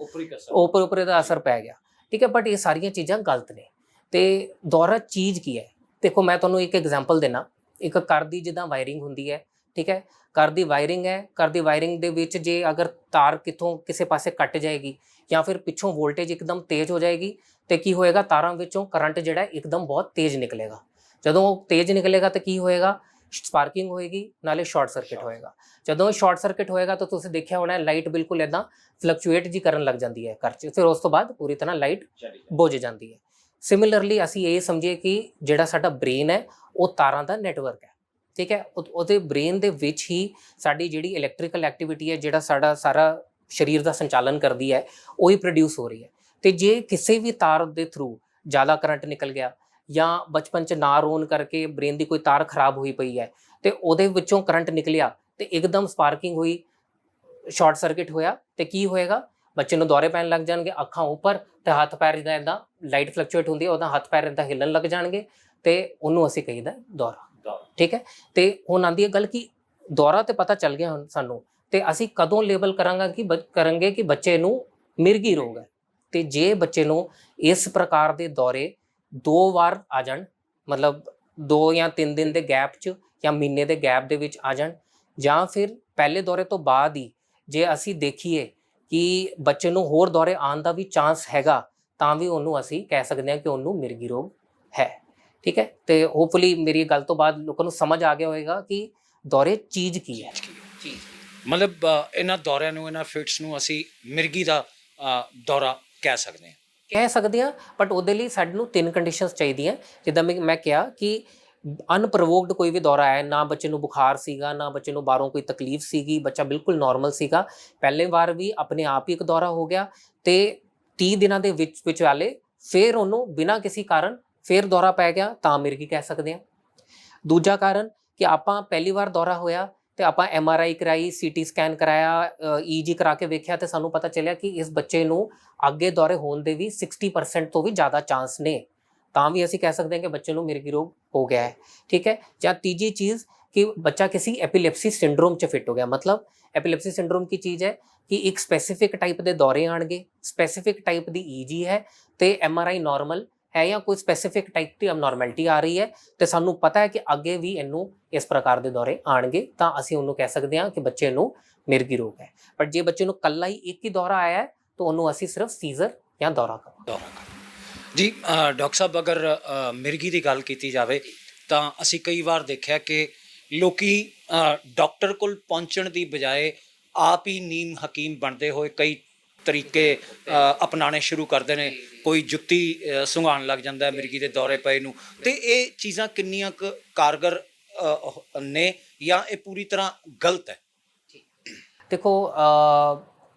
ਉੱਪਰ ਦਾ ਅਸਰ ਪੈ ਗਿਆ, ਠੀਕ ਹੈ। ਬਟ ਇਹ ਸਾਰੀਆਂ ਚੀਜ਼ਾਂ ਗਲਤ ਨੇ। ਤੇ ਦੌਰਾ ਚੀਜ਼ ਕੀ ਹੈ, ਦੇਖੋ ਮੈਂ ਤੁਹਾਨੂੰ ਇੱਕ ਐਗਜ਼ਾਮਪਲ ਦੇਣਾ। ਇੱਕ ਘਰ ਦੀ ਜਿੱਦਾਂ ਵਾਇਰਿੰਗ ਹੁੰਦੀ ਹੈ, ਠੀਕ ਹੈ, ਘਰ ਦੀ ਵਾਇਰਿੰਗ ਹੈ, ਘਰ ਦੀ ਵਾਇਰਿੰਗ ਦੇ ਵਿੱਚ ਜੇ ਅਗਰ ਤਾਰ ਕਿੱਥੋਂ ਕਿਸੇ ਪਾਸੇ ਕੱਟ ਜਾਏਗੀ ਜਾਂ ਫਿਰ ਪਿੱਛੋਂ ਵੋਲਟੇਜ ਇੱਕਦਮ ਤੇਜ਼ ਹੋ ਜਾਏਗੀ, ਤੇ ਕੀ ਹੋਏਗਾ, ਤਾਰਾਂ ਵਿੱਚੋਂ ਕਰੰਟ ਜਿਹੜਾ ਇੱਕਦਮ ਬਹੁਤ ਤੇਜ਼ ਨਿਕਲੇਗਾ। ਜਦੋਂ ਉਹ ਤੇਜ਼ ਨਿਕਲੇਗਾ ਤਾਂ ਕੀ ਹੋਏਗਾ, ਸਪਾਰਕਿੰਗ ਹੋਏਗੀ, ਨਾਲੇ ਸ਼ਾਰਟ ਸਰਕਟ ਹੋਏਗਾ। ਜਦੋਂ ਸ਼ਾਰਟ ਸਰਕਟ ਹੋਏਗਾ ਤਾਂ ਤੁਸੀਂ ਦੇਖਿਆ ਹੋਣਾ ਲਾਈਟ ਬਿਲਕੁਲ ਇੱਦਾਂ ਫਲਕਚੁਏਟ ਜੀ ਕਰਨ ਲੱਗ ਜਾਂਦੀ ਹੈ ਘਰ 'ਚ, ਫਿਰ ਉਸ ਤੋਂ ਬਾਅਦ ਪੂਰੀ ਤਰ੍ਹਾਂ ਲਾਈਟ ਬੁਝ ਜਾਂਦੀ ਹੈ। ਸਿਮਿਲਰਲੀ ਅਸੀਂ ਇਹ ਸਮਝੀਏ ਕਿ ਜਿਹੜਾ ਸਾਡਾ ਬ੍ਰੇਨ ਹੈ ਉਹ ਤਾਰਾਂ ਦਾ ਨੈਟਵਰਕ ਹੈ, ਠੀਕ ਹੈ। ਉਹਦੇ ਬ੍ਰੇਨ ਦੇ ਵਿੱਚ ਹੀ ਸਾਡੀ ਜਿਹੜੀ ਇਲੈਕਟ੍ਰੀਕਲ ਐਕਟੀਵਿਟੀ ਹੈ, ਜਿਹੜਾ ਸਾਡਾ ਸਾਰਾ ਸਰੀਰ ਦਾ ਸੰਚਾਲਨ ਕਰਦੀ ਹੈ, ਉਹੀ ਪ੍ਰੋਡਿਊਸ ਹੋ ਰਹੀ ਹੈ। ਤੇ ਜੇ ਕਿਸੇ ਵੀ ਤਾਰ ਦੇ ਥਰੂ ਜ਼ਿਆਦਾ ਕਰੰਟ ਨਿਕਲ ਗਿਆ, ਜਾਂ ਬਚਪਨ 'ਚ ਨਾ ਰੋਣ ਕਰਕੇ ਬ੍ਰੇਨ ਦੀ ਕੋਈ ਤਾਰ ਖਰਾਬ ਹੋਈ ਪਈ ਹੈ, ਤੇ ਉਹਦੇ ਵਿੱਚੋਂ ਕਰੰਟ ਨਿਕਲਿਆ ਤੇ ਇੱਕਦਮ ਸਪਾਰਕਿੰਗ ਹੋਈ, ਸ਼ਾਰਟ ਸਰਕਟ ਹੋਇਆ, ਤੇ ਕੀ ਹੋਏਗਾ, ਬੱਚੇ ਨੂੰ ਦੌਰੇ ਪੈਣ ਲੱਗ ਜਾਣਗੇ, ਅੱਖਾਂ ਉੱਪਰ, ਤੇ ਹੱਥ ਪੈਰ ਜਿੱਦਾਂ ਇੱਦਾਂ ਲਾਈਟ ਫਲਕਚੁਏਟ ਹੁੰਦੀ ਹੈ, ਉਹਦਾ ਹੱਥ ਪੈਰ ਇੱਦਾਂ ਹਿੱਲਣ ਲੱਗ ਜਾਣਗੇ, ਤੇ ਉਹਨੂੰ ਅਸੀਂ ਕਹੀਦਾ ਦੌਰਾ, ਠੀਕ ਹੈ। ਤੇ ਹੁਣ ਆਉਂਦੀ ਹੈ ਗੱਲ ਕਿ ਦੌਰਾ ਤੇ ਪਤਾ ਚੱਲ ਗਿਆ ਹੁਣ ਸਾਨੂੰ, ਤੇ ਅਸੀਂ ਕਦੋਂ ਲੇਬਲ ਕਰਾਂਗੇ ਕਿ ਬੱਚੇ ਨੂੰ ਮਿਰਗੀ ਰੋਗ ਹੈ। ਤੇ ਜੇ ਬੱਚੇ ਨੂੰ ਇਸ ਪ੍ਰਕਾਰ ਦੇ ਦੌਰੇ 2 ਵਾਰ ਆ ਜਾਣ, ਮਤਲਬ 2 ਜਾਂ 3 ਦਿਨ ਦੇ ਗੈਪ 'ਚ ਜਾਂ ਮਹੀਨੇ ਦੇ ਗੈਪ ਦੇ ਵਿੱਚ ਆ ਜਾਣ, ਜਾਂ ਫਿਰ ਪਹਿਲੇ ਦੌਰੇ ਤੋਂ ਬਾਅਦ ਹੀ ਜੇ ਅਸੀਂ ਦੇਖੀਏ ਕਿ ਬੱਚੇ ਨੂੰ ਹੋਰ ਦੌਰੇ ਆਉਣ ਦਾ ਵੀ ਚਾਂਸ ਹੈਗਾ, ਤਾਂ ਵੀ ਉਹਨੂੰ ਅਸੀਂ ਕਹਿ ਸਕਦੇ ਹਾਂ ਕਿ ਉਹਨੂੰ ਮਿਰਗੀ ਰੋਗ ਹੈ, ਠੀਕ ਹੈ। ਤੇ ਹੋਪਫੁਲੀ ਮੇਰੀ ਗੱਲ ਤੋਂ ਬਾਅਦ ਲੋਕਾਂ ਨੂੰ ਸਮਝ ਆ ਗਿਆ ਹੋਵੇਗਾ ਕਿ ਦੌਰੇ ਚੀਜ਼ ਕੀ ਹੈ। ਮਤਲਬ ਇਹਨਾਂ ਦੌਰਿਆਂ ਨੂੰ, ਇਹਨਾਂ ਫਿਟਸ ਨੂੰ ਅਸੀਂ ਮਿਰਗੀ ਦਾ ਦੌਰਾ ਕਹਿ ਸਕਦੇ ਹਾਂ। ਬਟ ਉਹਦੇ ਲਈ ਸਾਨੂੰ 3 ਕੰਡੀਸ਼ਨਸ ਚਾਹੀਦੀਆਂ। ਜਿੱਦਾਂ ਮੈਂ ਕਿਹਾ ਕਿ ਅਨਪ੍ਰੋਵੋਕਡ ਕੋਈ ਵੀ ਦੌਰਾ ਹੈ, ਨਾ ਬੱਚੇ ਨੂੰ ਬੁਖਾਰ ਸੀਗਾ, ਨਾ ਬੱਚੇ ਨੂੰ ਬਾਹਰੋਂ ਕੋਈ ਤਕਲੀਫ ਸੀਗੀ, ਬੱਚਾ ਬਿਲਕੁਲ ਨਾਰਮਲ ਸੀਗਾ, ਪਹਿਲੇ ਵਾਰ ਵੀ ਆਪਣੇ ਆਪ ਹੀ ਇੱਕ ਦੌਰਾ ਹੋ ਗਿਆ, ਤੇ 30 ਦਿਨਾਂ ਦੇ ਵਿੱਚ ਵਾਲੇ ਫਿਰ ਉਹਨੂੰ ਬਿਨਾਂ ਕਿਸੇ ਕਾਰਨ ਫਿਰ ਦੌਰਾ ਪੈ ਗਿਆ, ਤਾਂ ਮਿਰਗੀ ਕਹਿ ਸਕਦੇ ਹਾਂ। ਦੂਜਾ ਕਾਰਨ ਕਿ ਆਪਾਂ ਪਹਿਲੀ ਵਾਰ ਦੌਰਾ ਹੋਇਆ ਤੇ ਆਪਾਂ MRI ਕਰਾਈ, CT ਸਕੈਨ ਕਰਾਇਆ, EEG ਕਰਾ ਕੇ ਵੇਖਿਆ, ਤੇ ਸਾਨੂੰ ਪਤਾ ਚੱਲਿਆ ਕਿ ਇਸ ਬੱਚੇ ਨੂੰ ਅੱਗੇ ਦੌਰੇ ਹੋਣ ਦੇ ਵੀ 60% ਤੋਂ ਵੀ ਜ਼ਿਆਦਾ ਚਾਂਸ ਨੇ, ਤਾਂ ਵੀ ਅਸੀਂ ਕਹਿ ਸਕਦੇ ਹਾਂ ਕਿ ਬੱਚੇ ਨੂੰ ਮਿਰਗੀ ਰੋਗ ਹੋ ਗਿਆ ਹੈ, ਠੀਕ ਹੈ। ਜਾਂ ਤੀਜੀ ਚੀਜ਼ ਕਿ ਬੱਚਾ ਕਿਸੇ ਐਪੀਲੈਪਸੀ ਸਿੰਡਰੋਮ 'ਚ ਫਿੱਟ ਹੋ ਗਿਆ। ਮਤਲਬ ਐਪੀਲੈਪਸੀ ਸਿੰਡਰੋਮ ਕੀ ਚੀਜ਼ ਹੈ ਕਿ ਇੱਕ ਸਪੈਸੀਫਿਕ ਟਾਈਪ ਦੇ ਦੌਰੇ ਆਣਗੇ, ਸਪੈਸੀਫਿਕ ਟਾਈਪ ਦੀ EEG ਹੈ, ਤੇ MRI ਨਾਰਮਲ ਹੈ, ਜਾਂ ਕੋਈ ਸਪੈਸੀਫਿਕ ਟਾਈਪ ਦੀ ਅਬਨੋਰਮੈਲਿਟੀ ਆ ਰਹੀ ਹੈ, ਤੇ ਸਾਨੂੰ ਪਤਾ ਹੈ ਕਿ ਅੱਗੇ ਵੀ ਇਹਨੂੰ ਇਸ ਪ੍ਰਕਾਰ ਦੇ ਦੌਰੇ ਆਣਗੇ, ਤਾਂ ਅਸੀਂ ਉਹਨੂੰ ਕਹਿ ਸਕਦੇ ਹਾਂ ਕਿ ਬੱਚੇ ਨੂੰ ਮਿਰਗੀ ਰੋਗ ਹੈ। ਪਰ ਜੇ ਬੱਚੇ ਨੂੰ ਕੱਲਾ ਹੀ ਇੱਕ ਹੀ ਦੌਰਾ ਆਇਆ ਹੈ, ਤਾਂ ਉਹਨੂੰ ਅਸੀਂ ਸਿਰਫ ਸੀਜ਼ਰ ਜਾਂ ਦੌਰਾ ਕਹਾਂਗੇ। ਜੀ ਡਾਕਟਰ ਸਾਹਿਬ, ਅਗਰ ਮਿਰਗੀ ਦੀ ਗੱਲ ਕੀਤੀ ਜਾਵੇ ਤਾਂ ਅਸੀਂ ਕਈ ਵਾਰ ਦੇਖਿਆ ਕਿ ਲੋਕੀ ਡਾਕਟਰ ਕੋਲ ਪਹੁੰਚਣ ਦੀ ਬਜਾਏ ਆਪ ਹੀ ਨੀਮ ਹਕੀਮ ਬਣਦੇ ਹੋਏ ਕਈ ਤਰੀਕੇ ਅਪਣਾਉਣੇ ਸ਼ੁਰੂ ਕਰਦੇ ਨੇ। ਕੋਈ ਜੁੱਤੀ ਸੁੰਘਾਉਣ ਲੱਗ ਜਾਂਦਾ ਹੈ ਮਿਰਗੀ ਦੇ ਦੌਰੇ ਪਏ ਨੂੰ। ਤੇ ਇਹ ਚੀਜ਼ਾਂ ਕਿੰਨੀਆਂ ਕੁ ਕਾਰਗਰ ਨੇ ਜਾਂ ਇਹ ਪੂਰੀ ਤਰ੍ਹਾਂ ਗਲਤ ਹੈ? ਦੇਖੋ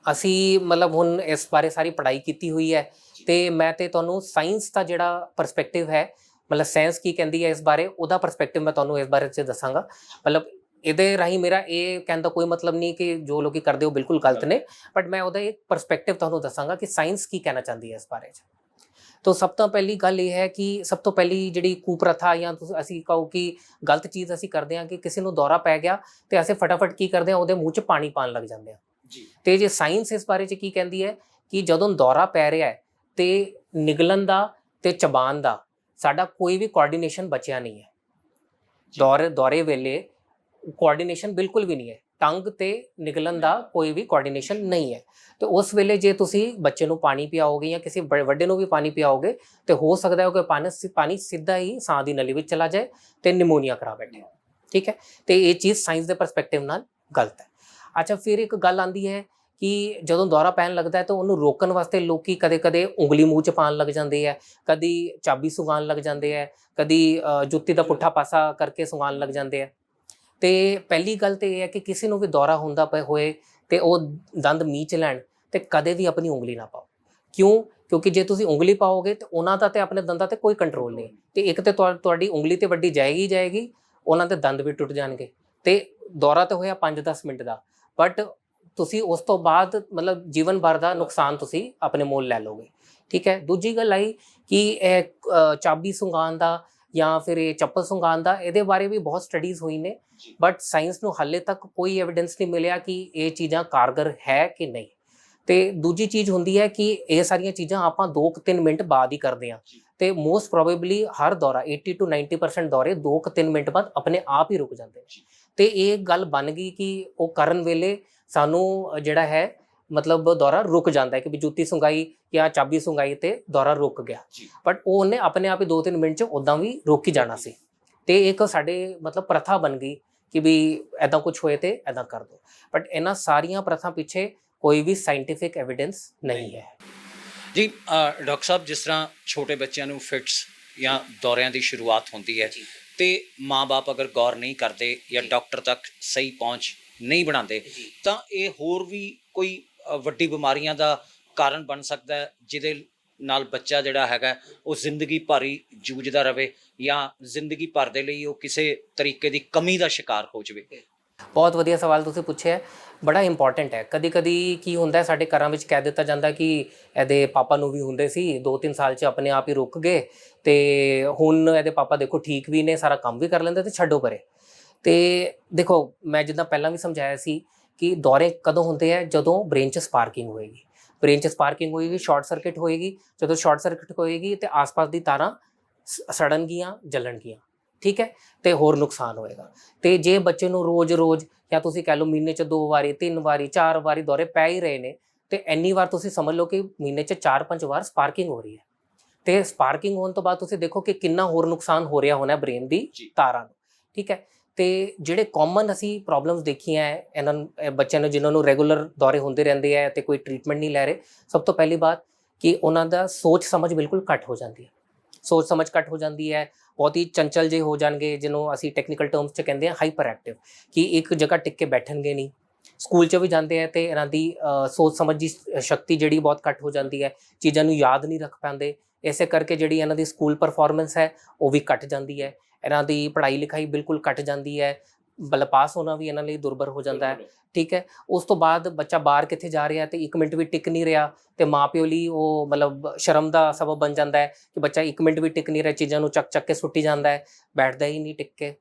ਅਸੀਂ ਮਤਲਬ ਹੁਣ ਇਸ ਬਾਰੇ ਸਾਰੀ ਪੜ੍ਹਾਈ ਕੀਤੀ ਹੋਈ ਹੈ ਤੇ ਮੈਂ ਤੇ ਤੁਹਾਨੂੰ ਸਾਇੰਸ ਦਾ ਜਿਹੜਾ ਪਰਸਪੈਕਟਿਵ ਹੈ, ਮਤਲਬ ਸਾਇੰਸ ਕੀ ਕਹਿੰਦੀ ਹੈ ਇਸ ਬਾਰੇ, ਉਹਦਾ ਪਰਸਪੈਕਟਿਵ ਮੈਂ ਤੁਹਾਨੂੰ ਇਸ ਬਾਰੇ 'ਚ ਦੱਸਾਂਗਾ। ਮਤਲਬ ਇਹਦੇ ਰਾਹੀਂ ਮੇਰਾ ਇਹ ਕਹਿਣ ਦਾ ਕੋਈ ਮਤਲਬ ਨਹੀਂ ਕਿ ਜੋ ਲੋਕੀ ਕਰਦੇ ਉਹ ਬਿਲਕੁਲ ਗਲਤ ਨੇ, ਬਟ ਮੈਂ ਉਹਦਾ ਇੱਕ ਪਰਸਪੈਕਟਿਵ ਤੁਹਾਨੂੰ ਦੱਸਾਂਗਾ ਕਿ ਸਾਇੰਸ ਕੀ ਕਹਿਣਾ ਚਾਹੁੰਦੀ ਹੈ ਇਸ ਬਾਰੇ 'ਚ। ਤਾਂ ਸਭ ਤੋਂ ਪਹਿਲੀ ਗੱਲ ਇਹ ਹੈ ਕਿ ਸਭ ਤੋਂ ਪਹਿਲੀ ਜਿਹੜੀ ਕੁਪ੍ਰਥਾ ਜਾਂ ਅਸੀਂ ਕਹੋ ਕਿ ਗਲਤ ਚੀਜ਼ ਅਸੀਂ ਕਰਦੇ ਹਾਂ ਕਿ ਕਿਸੇ ਨੂੰ ਦੌਰਾ ਪੈ ਗਿਆ ਤੇ ਅਸੀਂ ਫਟਾਫਟ ਕੀ ਕਰਦੇ ਹਾਂ, ਉਹਦੇ ਮੂੰਹ 'ਚ ਪਾਣੀ ਪਾਣ ਲੱਗ ਜਾਂਦੇ ਹਾਂ ਜੀ। ਤੇ ਜੇ ਸਾਇੰਸ ਇਸ ਬਾਰੇ 'ਚ ਕੀ ਕਹਿੰਦੀ ਹੈ ਕਿ ਜਦੋਂ ਦੌਰਾ ਪੈ ਰਿਹਾ ਹੈ ਤੇ ਨਿਗਲਣ ਦਾ ਤੇ ਚਬਾਨ ਦਾ ਸਾਡਾ ਕੋਈ ਵੀ ਕੋਆਰਡੀਨੇਸ਼ਨ ਬਚਿਆ ਨਹੀਂ ਹੈ। ਦੌਰੇ ਵੇਲੇ ਕੋਆਰਡੀਨੇਸ਼ਨ ਬਿਲਕੁਲ ਵੀ ਨਹੀਂ ਹੈ, ਟੰਗ ਤੇ ਨਿਗਲਣ ਦਾ ਕੋਈ ਵੀ ਕੋਆਰਡੀਨੇਸ਼ਨ ਨਹੀਂ ਹੈ। ਤੇ ਉਸ ਵੇਲੇ ਜੇ ਤੁਸੀਂ ਬੱਚੇ ਨੂੰ ਪਾਣੀ ਪਿਆਓਗੇ ਜਾਂ ਕਿਸੇ ਵੱਡੇ ਨੂੰ ਵੀ ਪਾਣੀ ਪਿਆਓਗੇ ਤੇ ਹੋ ਸਕਦਾ ਹੈ ਕਿ ਪਾਣੀ ਸਿੱਧਾ ਹੀ ਸਾਹ ਦੀ ਨਲੀ ਵਿੱਚ ਚਲਾ ਜਾਏ ਤੇ ਨਿਮੋਨੀਆ ਕਰਾ ਬੈਠੇ। ਠੀਕ ਹੈ, ਤੇ ਇਹ ਚੀਜ਼ ਸਾਇੰਸ ਦੇ ਪਰਸਪੈਕਟਿਵ ਨਾਲ ਗਲਤ ਹੈ। ਅੱਛਾ, ਫਿਰ ਇੱਕ ਗੱਲ ਆਉਂਦੀ ਹੈ ਕਿ ਜਦੋਂ ਦੌਰਾ ਪੈਣ ਲੱਗਦਾ ਹੈ ਤਾਂ ਉਹਨੂੰ ਰੋਕਣ ਵਾਸਤੇ ਲੋਕੀ ਕਦੇ-ਕਦੇ ਉਂਗਲੀ ਮੂੰਹ 'ਚ ਪਾਉਣ ਲੱਗ ਜਾਂਦੇ ਹੈ, ਕਦੀ ਚਾਬੀ ਸੁੰਘਾਉਣ ਲੱਗ ਜਾਂਦੇ ਹੈ, ਕਦੀ ਜੁੱਤੀ ਦਾ ਪੁੱਠਾ ਪਾਸਾ ਕਰਕੇ ਸੁੰਘਾਉਣ ਲੱਗ ਜਾਂਦੇ ਹੈ। ਤੇ ਪਹਿਲੀ ਗੱਲ ਤੇ ਇਹ ਹੈ ਕਿ ਕਿਸੇ ਨੂੰ ਵੀ ਦੌਰਾ ਹੁੰਦਾ ਪਏ ਹੋਏ ਤੇ ਉਹ ਦੰਦ ਮੀਂਹ 'ਚ ਲੈਣ ਤੇ ਕਦੇ ਵੀ ਆਪਣੀ ਉਂਗਲੀ ਨਾ ਪਾਓ। ਕਿਉਂ? ਕਿਉਂਕਿ ਜੇ ਤੁਸੀਂ ਉਂਗਲੀ ਪਾਓਗੇ ਤੇ ਉਹਨਾਂ ਦਾ ਤੇ ਆਪਣੇ ਦੰਦਾਂ ਤੇ ਕੋਈ ਕੰਟਰੋਲ ਨਹੀਂ ਤੇ ਇੱਕ ਤੇ ਤੁਹਾਡੀ ਉਂਗਲੀ ਤੇ ਵੱਡੀ ਜਾਏਗੀ, ਉਹਨਾਂ ਦੇ ਦੰਦ ਵੀ ਟੁੱਟ ਜਾਣਗੇ। ਤੇ ਦੌਰਾ ਤਾਂ ਹੋਇਆ 5-10 ਮਿੰਟ ਦਾ, ਬਟ ਤੁਸੀਂ ਉਸ ਤੋਂ ਬਾਅਦ ਮਤਲਬ ਜੀਵਨ ਭਰ ਦਾ ਨੁਕਸਾਨ ਤੁਸੀਂ ਆਪਣੇ ਮੋਲ ਲੈ ਲਓਗੇ। ਠੀਕ ਹੈ। ਦੂਜੀ ਗੱਲ ਆਈ ਕਿ ਇਹ ਚਾਬੀ ਸੁੰਘਾਉਣ ਦਾ ਜਾਂ ਫਿਰ ਇਹ ਚੱਪਲ ਸੁੰਘਾਉਣ ਦਾ, ਇਹਦੇ ਬਾਰੇ ਵੀ ਬਹੁਤ ਸਟੱਡੀਜ਼ ਹੋਈ ਨੇ, ਬਟ ਸਾਇੰਸ ਨੂੰ ਹਾਲੇ ਤੱਕ ਕੋਈ ਐਵੀਡੈਂਸ ਨਹੀਂ ਮਿਲਿਆ ਕਿ ਇਹ ਚੀਜ਼ਾਂ ਕਾਰਗਰ ਹੈ ਕਿ ਨਹੀਂ। ਤੇ ਦੂਜੀ ਚੀਜ਼ ਹੁੰਦੀ ਹੈ ਕਿ ਇਹ ਸਾਰੀਆਂ ਚੀਜ਼ਾਂ ਆਪਾਂ 2-3 ਮਿੰਟ ਬਾਅਦ ਹੀ ਕਰਦੇ ਹਾਂ ਤੇ ਮੋਸਟ ਪ੍ਰੋਬੇਬਲੀ ਹਰ ਦੌਰਾ 80 to 90% ਦੌਰੇ 2-3 ਮਿੰਟ ਬਾਅਦ ਆਪਣੇ ਆਪ ਹੀ ਰੁਕ ਜਾਂਦੇ ਨੇ। ਤੇ ਇਹ ਗੱਲ ਬਣ ਗਈ ਕਿ ਉਹ ਕਰਨ ਵੇਲੇ ਸਾਨੂੰ ਜਿਹੜਾ ਹੈ ਮਤਲਬ ਦੌਰਾ ਰੁਕ ਜਾਂਦਾ ਹੈ ਕਿ ਵੀ ਜੁੱਤੀ ਸੁੰਘਾਈ ਜਾਂ ਚਾਬੀ ਸੁੰਘਾਈ ਤੇ ਦੌਰਾ ਰੁਕ ਗਿਆ, ਬਟ ਉਹਨੇ ਆਪਣੇ ਆਪ ਹੀ 2-3 ਮਿੰਟ 'ਚ ਉੱਦਾਂ ਵੀ ਰੁਕ ਹੀ ਜਾਣਾ ਸੀ। ਤੇ ਇੱਕ ਸਾਡੇ ਮਤਲਬ ਪ੍ਰਥਾ ਬਣ ਗਈ ਕਿ ਵੀ ਐਦਾਂ ਕੁਝ ਹੋਏ ਤੇ ਐਦਾਂ ਕਰ ਦੋ, ਬਟ ਇਹਨਾਂ ਸਾਰੀਆਂ ਪ੍ਰਥਾ ਪਿੱਛੇ ਕੋਈ ਵੀ ਸਾਇੰਟੀਫਿਕ ਐਵੀਡੈਂਸ ਨਹੀਂ ਹੈ ਜੀ। ਡਾਕਟਰ ਸਾਹਿਬ, ਜਿਸ ਤਰ੍ਹਾਂ ਛੋਟੇ ਬੱਚਿਆਂ ਨੂੰ ਫਿਟਸ ਜਾਂ ਦੌਰਿਆਂ ਦੀ ਸ਼ੁਰੂਆਤ ਹੁੰਦੀ ਹੈ ਤੇ ਮਾਂ-ਬਾਪ ਅਗਰ ਗੌਰ ਨਹੀਂ ਕਰਦੇ ਜਾਂ ਡਾਕਟਰ ਤੱਕ ਸਹੀ ਪਹੁੰਚ ਨਹੀਂ ਬਣਾਉਂਦੇ ਤਾਂ ਇਹ ਹੋਰ ਵੀ ਕੋਈ ਵੱਡੀ ਬਿਮਾਰੀਆਂ ਦਾ ਕਾਰਨ ਬਣ ਸਕਦਾ ਹੈ, ਜਿਹਦੇ ਨਾਲ ਬੱਚਾ ਜਿਹੜਾ ਹੈਗਾ ਉਹ ਜ਼ਿੰਦਗੀ ਭਰ ਹੀ ਜੂਝਦਾ ਰਹੇ ਜਾਂ ਜ਼ਿੰਦਗੀ ਭਰ ਦੇ ਲਈ ਉਹ ਕਿਸੇ ਤਰੀਕੇ ਦੀ ਕਮੀ ਦਾ ਸ਼ਿਕਾਰ ਹੋ ਜਾਵੇ। ਬਹੁਤ ਵਧੀਆ ਸਵਾਲ ਤੁਸੀਂ ਪੁੱਛਿਆ, ਬੜਾ ਇੰਪੋਰਟੈਂਟ ਹੈ। ਕਦੀ ਕੀ ਹੁੰਦਾ ਸਾਡੇ ਘਰਾਂ ਵਿੱਚ ਕਹਿ ਦਿੱਤਾ ਜਾਂਦਾ ਕਿ ਇਹਦੇ ਪਾਪਾ ਨੂੰ ਵੀ ਹੁੰਦੇ ਸੀ, 2-3 ਸਾਲ 'ਚ ਆਪਣੇ ਆਪ ਹੀ ਰੁਕ ਗਏ ਤੇ ਹੁਣ ਇਹਦੇ ਪਾਪਾ ਦੇਖੋ ਠੀਕ ਵੀ ਨੇ, ਸਾਰਾ ਕੰਮ ਵੀ ਕਰ ਲੈਂਦੇ ਤੇ ਛੱਡੋ ਪਰੇ। ਤੇ ਦੇਖੋ ਮੈਂ ਜਿੱਦਾਂ ਪਹਿਲਾਂ ਵੀ ਸਮਝਾਇਆ ਸੀ ਕਿ ਦੌਰੇ ਕਦੋਂ ਹੁੰਦੇ ਆ, ਜਦੋਂ ਬ੍ਰੇਨ 'ਚ ਸਪਾਰਕਿੰਗ ਹੋਏਗੀ। ਬ੍ਰੇਨ 'ਚ ਸਪਾਰਕਿੰਗ ਹੋਏਗੀ, ਸ਼ਾਰਟ ਸਰਕਟ ਹੋਏਗੀ। ਜਦੋਂ ਸ਼ਾਰਟ ਸਰਕਟ ਹੋਏਗੀ ਤੇ ਆਸ-ਪਾਸ ਦੀ ਤਾਰਾਂ ਸੜਨਗੀਆਂ, ਜਲਣਗੀਆਂ। ਠੀਕ ਹੈ, ਤੇ ਹੋਰ ਨੁਕਸਾਨ ਹੋਏਗਾ। ਤੇ ਜੇ ਬੱਚੇ ਨੂੰ ਰੋਜ਼-ਰੋਜ਼ ਜਾਂ ਤੁਸੀਂ ਕਹਿ ਲਓ ਮਹੀਨੇ 'ਚ 2 ਵਾਰੀ, 3 ਵਾਰੀ, 4 ਵਾਰੀ ਦੌਰੇ ਪੈ ਹੀ ਰਹੇ ਨੇ ਤੇ ਇੰਨੀ ਵਾਰ ਤੁਸੀਂ ਸਮਝ ਲਓ ਕਿ ਮਹੀਨੇ 'ਚ 4-5 ਵਾਰ ਸਪਾਰਕਿੰਗ ਹੋ ਰਹੀ ਹੈ। ਤੇ ਸਪਾਰਕਿੰਗ ਹੋਣ ਤੋਂ ਬਾਅਦ ਤੁਸੀਂ ਦੇਖੋ ਕਿ ਕਿੰਨਾ ਹੋਰ ਨੁਕਸਾਨ ਹੋ ਰਿਹਾ ਹੋਣਾ ਬ੍ਰੇਨ ਦੀ ਤਾਰਾਂ ਨੂੰ। ਠੀਕ ਹੈ, ਤੇ ਜਿਹੜੇ ਕਾਮਨ ਅਸੀਂ ਪ੍ਰੋਬਲਮਸ ਦੇਖੀਆਂ ਹੈ ਇਹਨਾਂ ਬੱਚਿਆਂ ਨੂੰ ਜਿਨ੍ਹਾਂ ਨੂੰ ਰੈਗੂਲਰ ਦੌਰੇ ਹੁੰਦੇ ਰਹਿੰਦੇ ਹੈ ਤੇ ਕੋਈ ਟ੍ਰੀਟਮੈਂਟ ਨਹੀਂ ਲੈ ਰਹੇ, ਸਭ ਤੋਂ ਪਹਿਲੀ ਬਾਤ ਕਿ ਉਹਨਾਂ ਦਾ ਸੋਚ ਸਮਝ ਬਿਲਕੁਲ ਘੱਟ ਹੋ ਜਾਂਦੀ ਹੈ। ਸੋਚ ਸਮਝ ਘੱਟ ਹੋ ਜਾਂਦੀ ਹੈ, ਬਹੁਤ ਹੀ ਚੰਚਲ ਜਿਹੇ ਹੋ ਜਾਣਗੇ, ਜਿਹਨੂੰ ਅਸੀਂ ਟੈਕਨੀਕਲ ਟਰਮਸ 'ਚ ਕਹਿੰਦੇ ਹਾਂ ਹਾਈਪਰ ਐਕਟਿਵ, ਕਿ ਇੱਕ ਜਗ੍ਹਾ ਟਿਕ ਕੇ ਬੈਠਣਗੇ ਨਹੀਂ। ਸਕੂਲ 'ਚ ਵੀ ਜਾਂਦੇ ਹੈ ਤੇ ਇਹਨਾਂ ਦੀ ਸੋਚ ਸਮਝ ਦੀ ਸ਼ਕਤੀ ਜਿਹੜੀ ਬਹੁਤ ਘੱਟ ਹੋ ਜਾਂਦੀ ਹੈ, ਚੀਜ਼ਾਂ ਨੂੰ ਯਾਦ ਨਹੀਂ ਰੱਖ ਪਾਉਂਦੇ। ਇਸੇ ਕਰਕੇ ਜਿਹੜੀ ਇਹਨਾਂ ਦੀ ਸਕੂਲ ਪਰਫਾਰਮੈਂਸ ਹੈ ਉਹ ਵੀ ਘੱਟ ਜਾਂਦੀ ਹੈ, ਇਹਨਾਂ ਦੀ ਪੜ੍ਹਾਈ ਲਿਖਾਈ ਬਿਲਕੁਲ ਘੱਟ ਜਾਂਦੀ ਹੈ, ਮਤਲਬ ਪਾਸ ਹੋਣਾ ਵੀ ਇਹਨਾਂ ਲਈ ਦੁਰਭਰ ਹੋ ਜਾਂਦਾ ਹੈ। ਠੀਕ ਹੈ, ਉਸ ਤੋਂ ਬਾਅਦ ਬੱਚਾ ਬਾਹਰ ਕਿੱਥੇ ਜਾ ਰਿਹਾ ਤੇ 1 ਮਿੰਟ ਵੀ ਟਿਕ ਨਹੀਂ ਰਿਹਾ ਤੇ ਮਾਂ-ਪਿਓ ਲਈ ਉਹ ਮਤਲਬ ਸ਼ਰਮ ਦਾ ਸਬਬ ਬਣ ਜਾਂਦਾ ਹੈ ਕਿ ਬੱਚਾ 1 ਮਿੰਟ ਵੀ ਟਿਕ ਨਹੀਂ ਰਿਹਾ, ਚੀਜ਼ਾਂ ਨੂੰ ਚੱਕ ਕੇ ਸੁੱਟੀ ਜਾਂਦਾ ਹੈ, ਬੈਠਦਾ ਹੀ ਨਹੀਂ ਟਿਕ ਕੇ।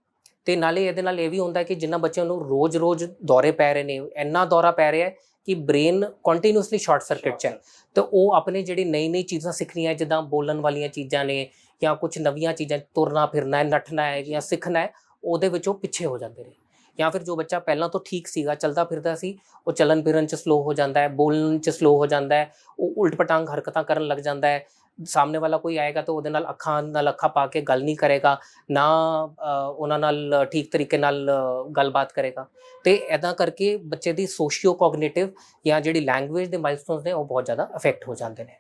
ਤੇ ਨਾਲੇ ਇਹਦੇ ਨਾਲ ਇਹ ਵੀ ਹੁੰਦਾ ਕਿ ਜਿਨ੍ਹਾਂ ਬੱਚਿਆਂ ਨੂੰ ਰੋਜ਼-ਰੋਜ਼ ਦੌਰੇ ਪੈ ਰਹੇ ਨੇ, ਇੰਨਾ ਦੌਰਾ ਪੈ ਰਿਹਾ ਕਿ ਬ੍ਰੇਨ ਕੰਟੀਨਿਊਸਲੀ ਸ਼ਾਰਟ ਸਰਕਟ 'ਚ ਹੈ, ਤੇ ਉਹ ਆਪਣੇ ਜਿਹੜੀ ਨਈ ਚੀਜ਼ਾਂ ਸਿੱਖਣੀਆਂ ਜਿੱਦਾਂ ਬੋਲਣ ਵਾਲੀਆਂ ਚੀਜ਼ਾਂ ਨੇ ਜਾਂ ਕੁਝ ਨਵੀਆਂ ਚੀਜ਼ਾਂ, ਤੁਰਨਾ ਫਿਰਨਾ ਹੈ, ਨੱਠਣਾ ਹੈ ਜਾਂ ਸਿੱਖਣਾ ਹੈ, ਉਹਦੇ ਵਿੱਚੋਂ ਪਿੱਛੇ ਹੋ ਜਾਂਦੇ ਨੇ। ਜਾਂ ਫਿਰ ਜੋ ਬੱਚਾ ਪਹਿਲਾਂ ਤੋਂ ਠੀਕ ਸੀਗਾ, ਚੱਲਦਾ ਫਿਰਦਾ ਸੀ, ਉਹ ਚੱਲਣ ਫਿਰਨ 'ਚ ਸਲੋ ਹੋ ਜਾਂਦਾ ਹੈ, ਬੋਲਣ 'ਚ ਸਲੋ ਹੋ ਜਾਂਦਾ ਹੈ, ਉਹ ਉਲਟ ਪਟਾਂਗ ਹਰਕਤਾਂ ਕਰਨ ਲੱਗ ਜਾਂਦਾ ਹੈ, ਸਾਹਮਣੇ ਵਾਲਾ ਕੋਈ ਆਏਗਾ ਤਾਂ ਉਹਦੇ ਨਾਲ ਅੱਖਾਂ ਨਾਲ ਅੱਖਾਂ ਪਾ ਕੇ ਗੱਲ ਨਹੀਂ ਕਰੇਗਾ, ਨਾ ਉਹਨਾਂ ਨਾਲ ਠੀਕ ਤਰੀਕੇ ਨਾਲ ਗੱਲਬਾਤ ਕਰੇਗਾ। ਤੇ ਐਦਾਂ ਕਰਕੇ ਬੱਚੇ ਦੀ ਸੋਸ਼ੀਓ ਕੋਗਨੀਟਿਵ ਜਾਂ ਜਿਹੜੀ ਲੈਂਗੁਏਜ ਦੇ ਮਾਈਲਸਟੋਨਸ ਨੇ ਉਹ ਬਹੁਤ ਜ਼ਿਆਦਾ ਅਫੈਕਟ ਹੋ ਜਾਂਦੇ ਨੇ।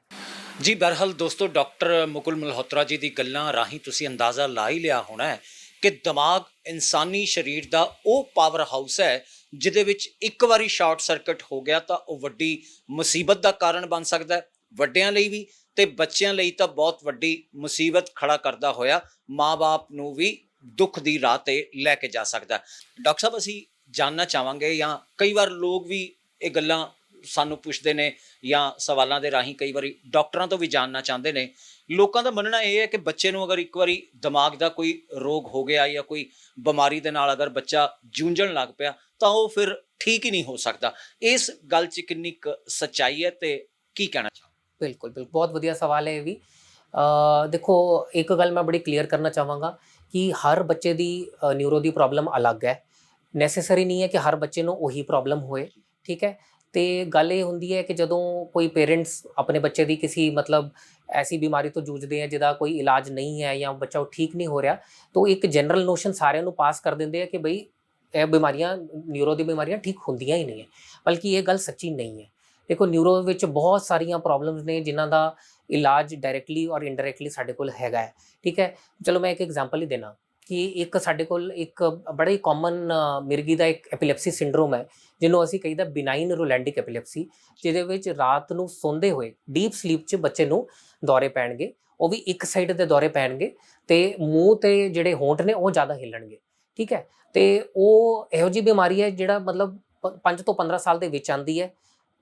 ਜੀ ਬਹਰਹਾਲ ਦੋਸਤੋ, ਡਾਕਟਰ ਮੁਕੁਲ ਮਲਹੋਤਰਾ ਜੀ ਦੀ ਗੱਲਾਂ ਰਾਹੀਂ ਤੁਸੀਂ ਅੰਦਾਜ਼ਾ ਲਾ ਹੀ ਲਿਆ ਹੋਣਾ ਹੈ ਕਿ ਦਿਮਾਗ ਇਨਸਾਨੀ ਸਰੀਰ ਦਾ ਉਹ ਪਾਵਰ ਹਾਊਸ ਹੈ ਜਿਹਦੇ ਵਿੱਚ ਇੱਕ ਵਾਰੀ ਸ਼ਾਰਟ ਸਰਕਟ ਹੋ ਗਿਆ ਤਾਂ ਉਹ ਵੱਡੀ ਮੁਸੀਬਤ ਦਾ ਕਾਰਨ ਬਣ ਸਕਦਾ ਹੈ, ਵੱਡਿਆਂ ਲਈ ਵੀ ਤੇ ਬੱਚਿਆਂ ਲਈ ਤਾਂ ਬਹੁਤ ਵੱਡੀ ਮੁਸੀਬਤ ਖੜਾ ਕਰਦਾ ਹੋਇਆ ਮਾਂ-ਬਾਪ ਨੂੰ ਵੀ ਦੁੱਖ ਦੀ ਰਾਹ ਤੇ ਲੈ ਕੇ ਜਾ ਸਕਦਾ। ਡਾਕਟਰ ਸਾਹਿਬ, ਅਸੀਂ ਜਾਣਨਾ ਚਾਹਾਂਗੇ ਜਾਂ ਕਈ ਵਾਰ ਲੋਕ ਵੀ ਇਹ ਗੱਲਾਂ ਸਾਨੂੰ ਪੁੱਛਦੇ ਨੇ ਜਾਂ ਸਵਾਲਾਂ ਦੇ ਰਾਹੀਂ ਕਈ ਵਾਰੀ ਡਾਕਟਰਾਂ ਤੋਂ ਵੀ ਜਾਣਨਾ ਚਾਹੁੰਦੇ ਨੇ, ਲੋਕਾਂ ਦਾ ਮੰਨਣਾ ਇਹ ਹੈ ਕਿ ਬੱਚੇ ਨੂੰ ਅਗਰ ਇੱਕ ਵਾਰੀ ਦਿਮਾਗ ਦਾ ਕੋਈ ਰੋਗ ਹੋ ਗਿਆ ਜਾਂ ਕੋਈ ਬਿਮਾਰੀ ਦੇ ਨਾਲ ਅਗਰ ਬੱਚਾ ਜੂਝਣ ਲੱਗ ਪਿਆ ਤਾਂ ਉਹ ਫਿਰ ਠੀਕ ਹੀ ਨਹੀਂ ਹੋ ਸਕਦਾ। ਇਸ ਗੱਲ 'ਚ ਕਿੰਨੀ ਕੁ ਸੱਚਾਈ ਹੈ ਤੇ ਕੀ ਕਹਿਣਾ ਚਾਹੋਗੇ? ਬਿਲਕੁਲ ਬਿਲਕੁਲ, ਬਹੁਤ ਵਧੀਆ ਸਵਾਲ ਹੈ ਇਹ ਵੀ। ਦੇਖੋ, ਇੱਕ ਗੱਲ ਮੈਂ ਬੜੀ ਕਲੀਅਰ ਕਰਨਾ ਚਾਹਾਂਗਾ ਕਿ ਹਰ ਬੱਚੇ ਦੀ ਨਿਊਰੋ ਦੀ ਪ੍ਰੋਬਲਮ ਅਲੱਗ ਹੈ। ਨੈਸੈਸਰੀ ਨਹੀਂ ਹੈ ਕਿ ਹਰ ਬੱਚੇ ਨੂੰ ਉਹੀ ਪ੍ਰੋਬਲਮ ਹੋਏ, ਠੀਕ ਹੈ। ਤੇ ਗੱਲ ਇਹ ਹੁੰਦੀ ਹੈ ਕਿ ਜਦੋਂ ਕੋਈ ਪੇਰੈਂਟਸ ਆਪਣੇ ਬੱਚੇ ਦੀ ਕਿਸੇ ਮਤਲਬ ਐਸੀ ਬਿਮਾਰੀ ਤੋਂ ਜੂਝਦੇ ਆ ਜਿਹਦਾ ਕੋਈ ਇਲਾਜ ਨਹੀਂ ਹੈ ਜਾਂ ਬੱਚਾ ਉਹ ਠੀਕ ਨਹੀਂ ਹੋ ਰਿਹਾ, ਤਾਂ ਇੱਕ ਜਨਰਲ ਨੋਸ਼ਨ ਸਾਰਿਆਂ ਨੂੰ ਪਾਸ ਕਰ ਦਿੰਦੇ ਆ ਕਿ ਬਈ ਇਹ ਬਿਮਾਰੀਆਂ, ਨਿਊਰੋ ਦੀ ਬਿਮਾਰੀਆਂ ਠੀਕ ਹੁੰਦੀਆਂ ਹੀ ਨਹੀਂ ਹੈ, ਬਲਕਿ ਇਹ ਗੱਲ ਸੱਚੀ ਨਹੀਂ ਹੈ। ਦੇਖੋ, ਨਿਊਰੋ ਵਿੱਚ ਬਹੁਤ ਸਾਰੀਆਂ ਪ੍ਰੋਬਲਮਸ ਨੇ ਜਿਨ੍ਹਾਂ ਦਾ ਇਲਾਜ ਡਾਇਰੈਕਟਲੀ ਔਰ ਇਨਡਾਇਰੈਕਟਲੀ ਸਾਡੇ ਕੋਲ ਹੈਗਾ ਹੈ, ਠੀਕ ਹੈ। ਚਲੋ ਮੈਂ ਇੱਕ ਐਗਜ਼ਾਮਪਲ ਹੀ ਦੇਣਾ ਕਿ ਇੱਕ ਸਾਡੇ ਕੋਲ ਇੱਕ ਬੜਾ ਹੀ ਕਾਮਨ ਮਿਰਗੀ ਦਾ ਇੱਕ ਐਪੀਲੈਪਸੀ ਸਿੰਡਰੋਮ ਹੈ ਜਿਹਨੂੰ ਅਸੀਂ ਕਹੀਦਾ ਬਿਨਾਈਨ ਰੋਲੈਂਡਿਕ ਐਪੀਲੈਪਸੀ, ਜਿਹਦੇ ਵਿੱਚ ਰਾਤ ਨੂੰ ਸੌਂਦੇ ਹੋਏ ਡੀਪ ਸਲੀਪ 'ਚ ਬੱਚੇ ਨੂੰ ਦੌਰੇ ਪੈਣਗੇ, ਉਹ ਵੀ ਇੱਕ ਸਾਈਡ ਦੇ ਦੌਰੇ ਪੈਣਗੇ ਤੇ ਮੂੰਹ ਤੇ ਜਿਹੜੇ ਹੋਂਠ ਨੇ ਉਹ ਜ਼ਿਆਦਾ ਹਿੱਲਣਗੇ, ਠੀਕ ਹੈ। ਤੇ ਉਹ ਇਹੋ ਜਿਹੀ ਬਿਮਾਰੀ ਹੈ ਜਿਹੜਾ ਮਤਲਬ 5 ਤੋਂ 15 ਸਾਲ ਦੇ ਵਿੱਚ ਆਉਂਦੀ ਹੈ।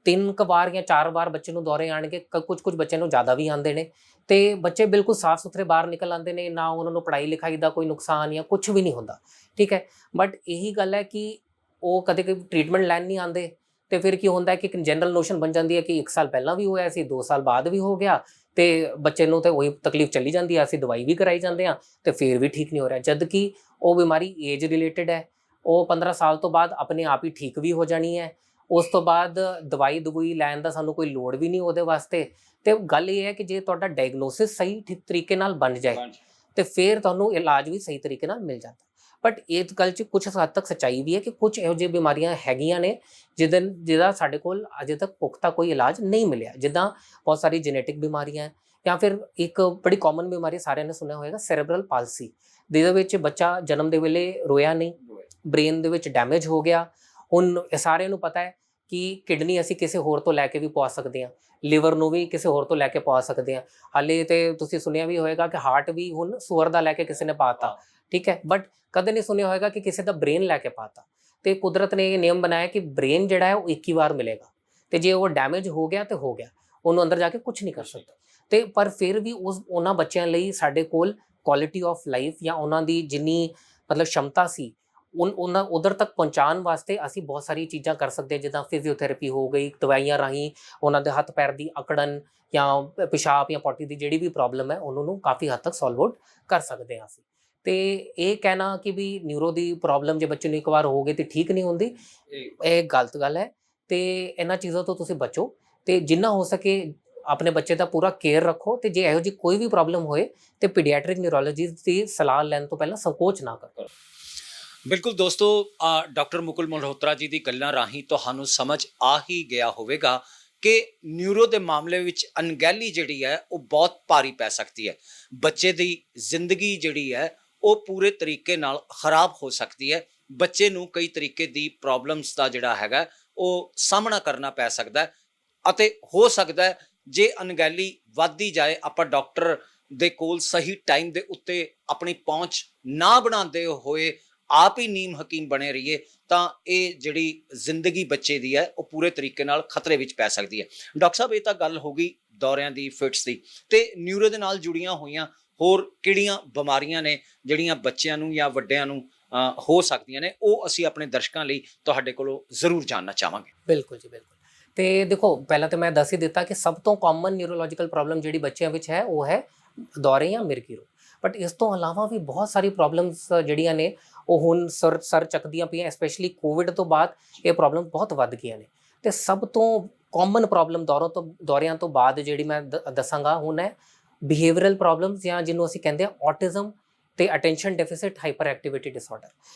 3 ਵਾਰ ਜਾਂ 4 ਵਾਰ ਬੱਚੇ ਨੂੰ ਦੌਰੇ ਆਣਗੇ, ਕੁਝ ਬੱਚਿਆਂ ਨੂੰ ਜ਼ਿਆਦਾ ਵੀ ਆਉਂਦੇ ਨੇ ਤੇ ਬੱਚੇ ਬਿਲਕੁਲ ਸਾਫ਼ ਸੁਥਰੇ ਬਾਹਰ ਨਿਕਲ ਆਉਂਦੇ ਨੇ, ਨਾ ਉਹਨਾਂ ਨੂੰ ਪੜ੍ਹਾਈ ਲਿਖਾਈ ਦਾ ਕੋਈ ਨੁਕਸਾਨ ਜਾਂ ਕੁਝ ਵੀ ਨਹੀਂ ਹੁੰਦਾ, ਠੀਕ ਹੈ। ਬਟ ਇਹੀ ਗੱਲ ਹੈ ਕਿ ਉਹ ਕਦੇ ਕੋਈ ਟ੍ਰੀਟਮੈਂਟ ਲੈਣ ਨਹੀਂ ਆਉਂਦੇ ਤੇ ਫਿਰ ਕੀ ਹੁੰਦਾ ਹੈ ਕਿ ਇੱਕ ਜਨਰਲ ਨੋਸ਼ਨ ਬਣ ਜਾਂਦੀ ਹੈ ਕਿ 1 ਸਾਲ ਪਹਿਲਾਂ ਵੀ ਹੋਇਆ ਸੀ, 2 ਸਾਲ ਬਾਅਦ ਵੀ ਹੋ ਗਿਆ ਤੇ ਬੱਚੇ ਨੂੰ ਤੇ ਉਹੀ ਤਕਲੀਫ ਚੱਲੀ ਜਾਂਦੀ ਹੈ, ਅਸੀਂ ਦਵਾਈ ਵੀ ਕਰਾਈ ਜਾਂਦੇ ਹਾਂ ਤੇ ਫਿਰ ਵੀ ਠੀਕ ਨਹੀਂ ਹੋ ਰਿਹਾ, ਜਦ ਕਿ ਉਹ ਬਿਮਾਰੀ ਏਜ ਰਿਲੇਟਡ ਹੈ। ਉਹ 15 ਸਾਲ ਤੋਂ ਬਾਅਦ ਆਪਣੇ ਆਪ ਹੀ ਠੀਕ ਵੀ ਹੋ ਜਾਣੀ ਹੈ। ਉਸ ਤੋਂ ਬਾਅਦ ਦਵਾਈ ਦਵੂਈ ਲੈਣ ਦਾ ਸਾਨੂੰ ਕੋਈ ਲੋੜ ਵੀ ਨਹੀਂ ਉਹਦੇ ਵਾਸਤੇ। ਤੇ ਗੱਲ ਇਹ ਹੈ ਕਿ ਜੇ ਤੁਹਾਡਾ ਡਾਇਗਨੋਸਿਸ ਸਹੀ ਤਰੀਕੇ ਨਾਲ ਬਣ ਜਾਏ ਤੇ ਫਿਰ ਤੁਹਾਨੂੰ ਇਲਾਜ ਵੀ ਸਹੀ ਤਰੀਕੇ ਨਾਲ ਮਿਲ ਜਾਂਦਾ। ਬਟ ਇਸ ਗੱਲ 'ਚ ਕੁਝ ਹੱਦ ਤੱਕ ਸੱਚਾਈ ਵੀ ਹੈ ਕਿ ਕੁਝ ਇਹੋ ਜਿਹੀ ਬਿਮਾਰੀਆਂ ਹੈਗੀਆਂ ਨੇ ਜਿਹਦਾ ਸਾਡੇ ਕੋਲ ਅਜੇ ਤੱਕ ਪੁਖਤਾ ਕੋਈ ਇਲਾਜ ਨਹੀਂ ਮਿਲਿਆ, ਜਿੱਦਾਂ ਬਹੁਤ ਸਾਰੀ ਜੈਨੇਟਿਕ ਬਿਮਾਰੀਆਂ ਜਾਂ ਫਿਰ ਇੱਕ ਬੜੀ ਕਾਮਨ ਬਿਮਾਰੀ ਸਾਰਿਆਂ ਨੇ ਸੁਣਿਆ ਹੋਏਗਾ ਸੈਰੇਬਰਲ ਪਾਲਸੀ, ਜਿਹਦੇ ਵਿੱਚ ਬੱਚਾ ਜਨਮ ਦੇ ਵੇਲੇ ਰੋਇਆ ਨਹੀਂ, ਬ੍ਰੇਨ ਦੇ ਵਿੱਚ ਡੈਮੇਜ ਹੋ ਗਿਆ। ਹੁਣ ਸਾਰਿਆਂ ਨੂੰ ਪਤਾ ਹੈ ਕਿ ਕਿਡਨੀ ਅਸੀਂ ਕਿਸੇ ਹੋਰ ਤੋਂ ਲੈ ਕੇ ਵੀ ਪਵਾ ਸਕਦੇ ਹਾਂ, ਲਿਵਰ ਨੂੰ ਵੀ ਕਿਸੇ ਹੋਰ ਤੋਂ ਲੈ ਕੇ ਪਵਾ ਸਕਦੇ ਹਾਂ। ਹਾਲੇ ਤੇ ਤੁਸੀਂ ਸੁਣਿਆ ਵੀ ਹੋਏਗਾ ਕਿ ਹਾਰਟ ਵੀ ਹੁਣ ਸੂਅਰ ਦਾ ਲੈ ਕੇ ਕਿਸੇ ਨੇ ਪਾਤਾ, ਠੀਕ ਹੈ। ਬਟ ਕਦੇ ਨਹੀਂ ਸੁਣਿਆ ਹੋਏਗਾ ਕਿ ਕਿਸੇ ਦਾ ਬ੍ਰੇਨ ਲੈ ਕੇ ਪਾਤਾ। ਤੇ ਕੁਦਰਤ ਨੇ ਇਹ ਨਿਯਮ ਬਣਾਇਆ ਕਿ ਬ੍ਰੇਨ ਜਿਹੜਾ ਹੈ ਉਹ 21 ਵਾਰ ਮਿਲੇਗਾ ਤੇ ਜੇ ਉਹ ਡੈਮੇਜ ਹੋ ਗਿਆ ਤੇ ਹੋ ਗਿਆ, ਉਹਨੂੰ ਅੰਦਰ ਜਾ ਕੇ ਕੁਝ ਨਹੀਂ ਕਰ ਸਕਦਾ। ਤੇ ਪਰ ਫਿਰ ਵੀ ਉਹਨਾਂ ਬੱਚਿਆਂ ਲਈ ਸਾਡੇ ਕੋਲ ਕੁਆਲਿਟੀ ਆਫ ਲਾਈਫ ਜਾਂ ਉਹਨਾਂ ਦੀ ਜਿੰਨੀ ਮਤਲਬ ਸ਼ਮਤਾ ਸੀ ਉਹਨਾਂ ਉਧਰ ਤੱਕ ਪਹੁੰਚਾਉਣ ਵਾਸਤੇ ਅਸੀਂ ਬਹੁਤ ਸਾਰੀ ਚੀਜ਼ਾਂ ਕਰ ਸਕਦੇ ਹਾਂ, ਜਿੱਦਾਂ ਫਿਜ਼ੀਓਥੈਰੇਪੀ ਹੋ ਗਈ, ਦਵਾਈਆਂ ਰਾਹੀਂ ਉਹਨਾਂ ਦੇ ਹੱਥ ਪੈਰ ਦੀ ਅਕੜਨ ਜਾਂ ਪਿਸ਼ਾਬ ਜਾਂ ਪੋਟੀ ਦੀ ਜਿਹੜੀ ਵੀ ਪ੍ਰੋਬਲਮ ਹੈ ਉਹਨਾਂ ਨੂੰ ਕਾਫੀ ਹੱਦ ਤੱਕ ਸੋਲਵ ਆਊਟ ਕਰ ਸਕਦੇ ਹਾਂ ਅਸੀਂ। ਤੇ ਇਹ ਕਹਿਣਾ ਕਿ ਵੀ ਨਿਊਰੋ ਦੀ ਪ੍ਰੋਬਲਮ ਜੇ ਬੱਚੇ ਨੂੰ ਇੱਕ ਵਾਰ ਹੋ ਗਈ ਤੇ ਠੀਕ ਨਹੀਂ ਹੁੰਦੀ, ਇਹ ਗਲਤ ਗੱਲ ਹੈ। ਤੇ ਇਹਨਾਂ ਚੀਜ਼ਾਂ ਤੋਂ ਤੁਸੀਂ ਬਚੋ ਤੇ ਜਿੰਨਾ ਹੋ ਸਕੇ ਆਪਣੇ ਬੱਚੇ ਦਾ ਪੂਰਾ ਕੇਅਰ ਰੱਖੋ ਤੇ ਜੇ ਇਹੋ ਜਿਹੀ ਕੋਈ ਵੀ ਪ੍ਰੋਬਲਮ ਹੋਏ ਤੇ ਪੀਡੀਆਟ੍ਰਿਕ ਨਿਊਰੋਲੋਜਿਸਟ ਦੀ ਸਲਾਹ ਲੈਣ ਤੋਂ ਪਹਿਲਾਂ ਸੰਕੋਚ ਨਾ ਕਰੋ। ਬਿਲਕੁਲ ਦੋਸਤੋ, ਡਾਕਟਰ ਮੁਕੁਲ ਮਲਹੋਤਰਾ ਜੀ ਦੀ ਗੱਲਾਂ ਰਾਹੀਂ ਤੁਹਾਨੂੰ ਸਮਝ ਆ ਹੀ ਗਿਆ ਹੋਵੇਗਾ ਕਿ ਨਿਊਰੋ ਦੇ ਮਾਮਲੇ ਵਿੱਚ ਅਣਗਹਿਲੀ ਜਿਹੜੀ ਹੈ ਉਹ ਬਹੁਤ ਭਾਰੀ ਪੈ ਸਕਦੀ ਹੈ। ਬੱਚੇ ਦੀ ਜ਼ਿੰਦਗੀ ਜਿਹੜੀ ਹੈ ਉਹ ਪੂਰੇ ਤਰੀਕੇ ਨਾਲ ਖਰਾਬ ਹੋ ਸਕਦੀ ਹੈ। ਬੱਚੇ ਨੂੰ ਕਈ ਤਰੀਕੇ ਦੀ ਪ੍ਰੋਬਲਮਸ ਦਾ ਜਿਹੜਾ ਹੈਗਾ ਉਹ ਸਾਹਮਣਾ ਕਰਨਾ ਪੈ ਸਕਦਾ ਹੈ ਅਤੇ ਹੋ ਸਕਦਾ ਹੈ ਜੇ ਅਣਗਹਿਲੀ ਵੱਧਦੀ ਜਾਏ, ਆਪਾਂ ਡਾਕਟਰ ਦੇ ਕੋਲ ਸਹੀ ਟਾਈਮ ਦੇ ਉੱਤੇ ਆਪਣੀ ਪਹੁੰਚ ਨਾ ਬਣਾਉਂਦੇ ਹੋਏ ਆਪ ਹੀ ਨੀਮ ਹਕੀਮ ਬਣੇ ਰਹੀਏ ਤਾਂ ਇਹ ਜਿਹੜੀ ਜ਼ਿੰਦਗੀ ਬੱਚੇ ਦੀ ਹੈ ਉਹ ਪੂਰੇ ਤਰੀਕੇ ਨਾਲ ਖਤਰੇ ਵਿੱਚ ਪੈ ਸਕਦੀ ਹੈ। ਡਾਕਟਰ ਸਾਹਿਬ, ਇਹ ਤਾਂ ਗੱਲ ਹੋ ਗਈ ਦੌਰਿਆਂ ਦੀ, ਫਿਟਸ ਦੀ, ਤੇ ਨਿਊਰੋ ਦੇ ਨਾਲ ਜੁੜੀਆਂ ਹੋਈਆਂ ਹੋਰ ਕਿਹੜੀਆਂ ਬਿਮਾਰੀਆਂ ਨੇ ਜਿਹੜੀਆਂ ਬੱਚਿਆਂ ਨੂੰ ਜਾਂ ਵੱਡਿਆਂ ਨੂੰ ਹੋ ਸਕਦੀਆਂ ਨੇ, ਉਹ ਅਸੀਂ ਆਪਣੇ ਦਰਸ਼ਕਾਂ ਲਈ ਤੁਹਾਡੇ ਕੋਲੋਂ ਜ਼ਰੂਰ ਜਾਣਨਾ ਚਾਹਾਂਗੇ। ਬਿਲਕੁਲ ਜੀ, ਬਿਲਕੁਲ। ਤੇ ਦੇਖੋ, ਪਹਿਲਾਂ ਤਾਂ ਮੈਂ ਦੱਸ ਹੀ ਦਿੱਤਾ ਕਿ ਸਭ ਤੋਂ ਕਾਮਨ ਨਿਊਰੋਲੋਜੀਕਲ ਪ੍ਰੋਬਲਮ ਜਿਹੜੀ ਬੱਚਿਆਂ ਵਿੱਚ ਹੈ ਉਹ ਹੈ ਦੌਰੇ ਜਾਂ ਮਿਰਗੀ ਰੋਗ। ਬਟ ਇਸ ਤੋਂ ਇਲਾਵਾ ਵੀ ਬਹੁਤ ਸਾਰੀ ਪ੍ਰੋਬਲਮਸ ਜਿਹੜੀਆਂ ਨੇ ਉਹ ਹੁਣ ਸਰ ਚੱਕਦੀਆਂ ਪਈਆਂ, ਸਪੈਸ਼ਲੀ ਕੋਵਿਡ ਤੋਂ ਬਾਅਦ ਇਹ ਪ੍ਰੋਬਲਮ ਬਹੁਤ ਵੱਧ ਗਈਆਂ ਨੇ। ਤੇ ਸਭ ਤੋਂ ਕਾਮਨ ਪ੍ਰੋਬਲਮ ਦੌਰਿਆਂ ਤੋਂ ਬਾਅਦ ਜਿਹੜੀ ਮੈਂ ਦੱਸਾਂਗਾ ਹੁਣ ਹੈ ਬਿਹੇਵੀਅਰਲ ਪ੍ਰੋਬਲਮਸ ਜਾਂ ਜਿਹਨੂੰ ਅਸੀਂ ਕਹਿੰਦੇ ਆ ਔਟਿਜ਼ਮ ਤੇ attention deficit hyper activity disorder.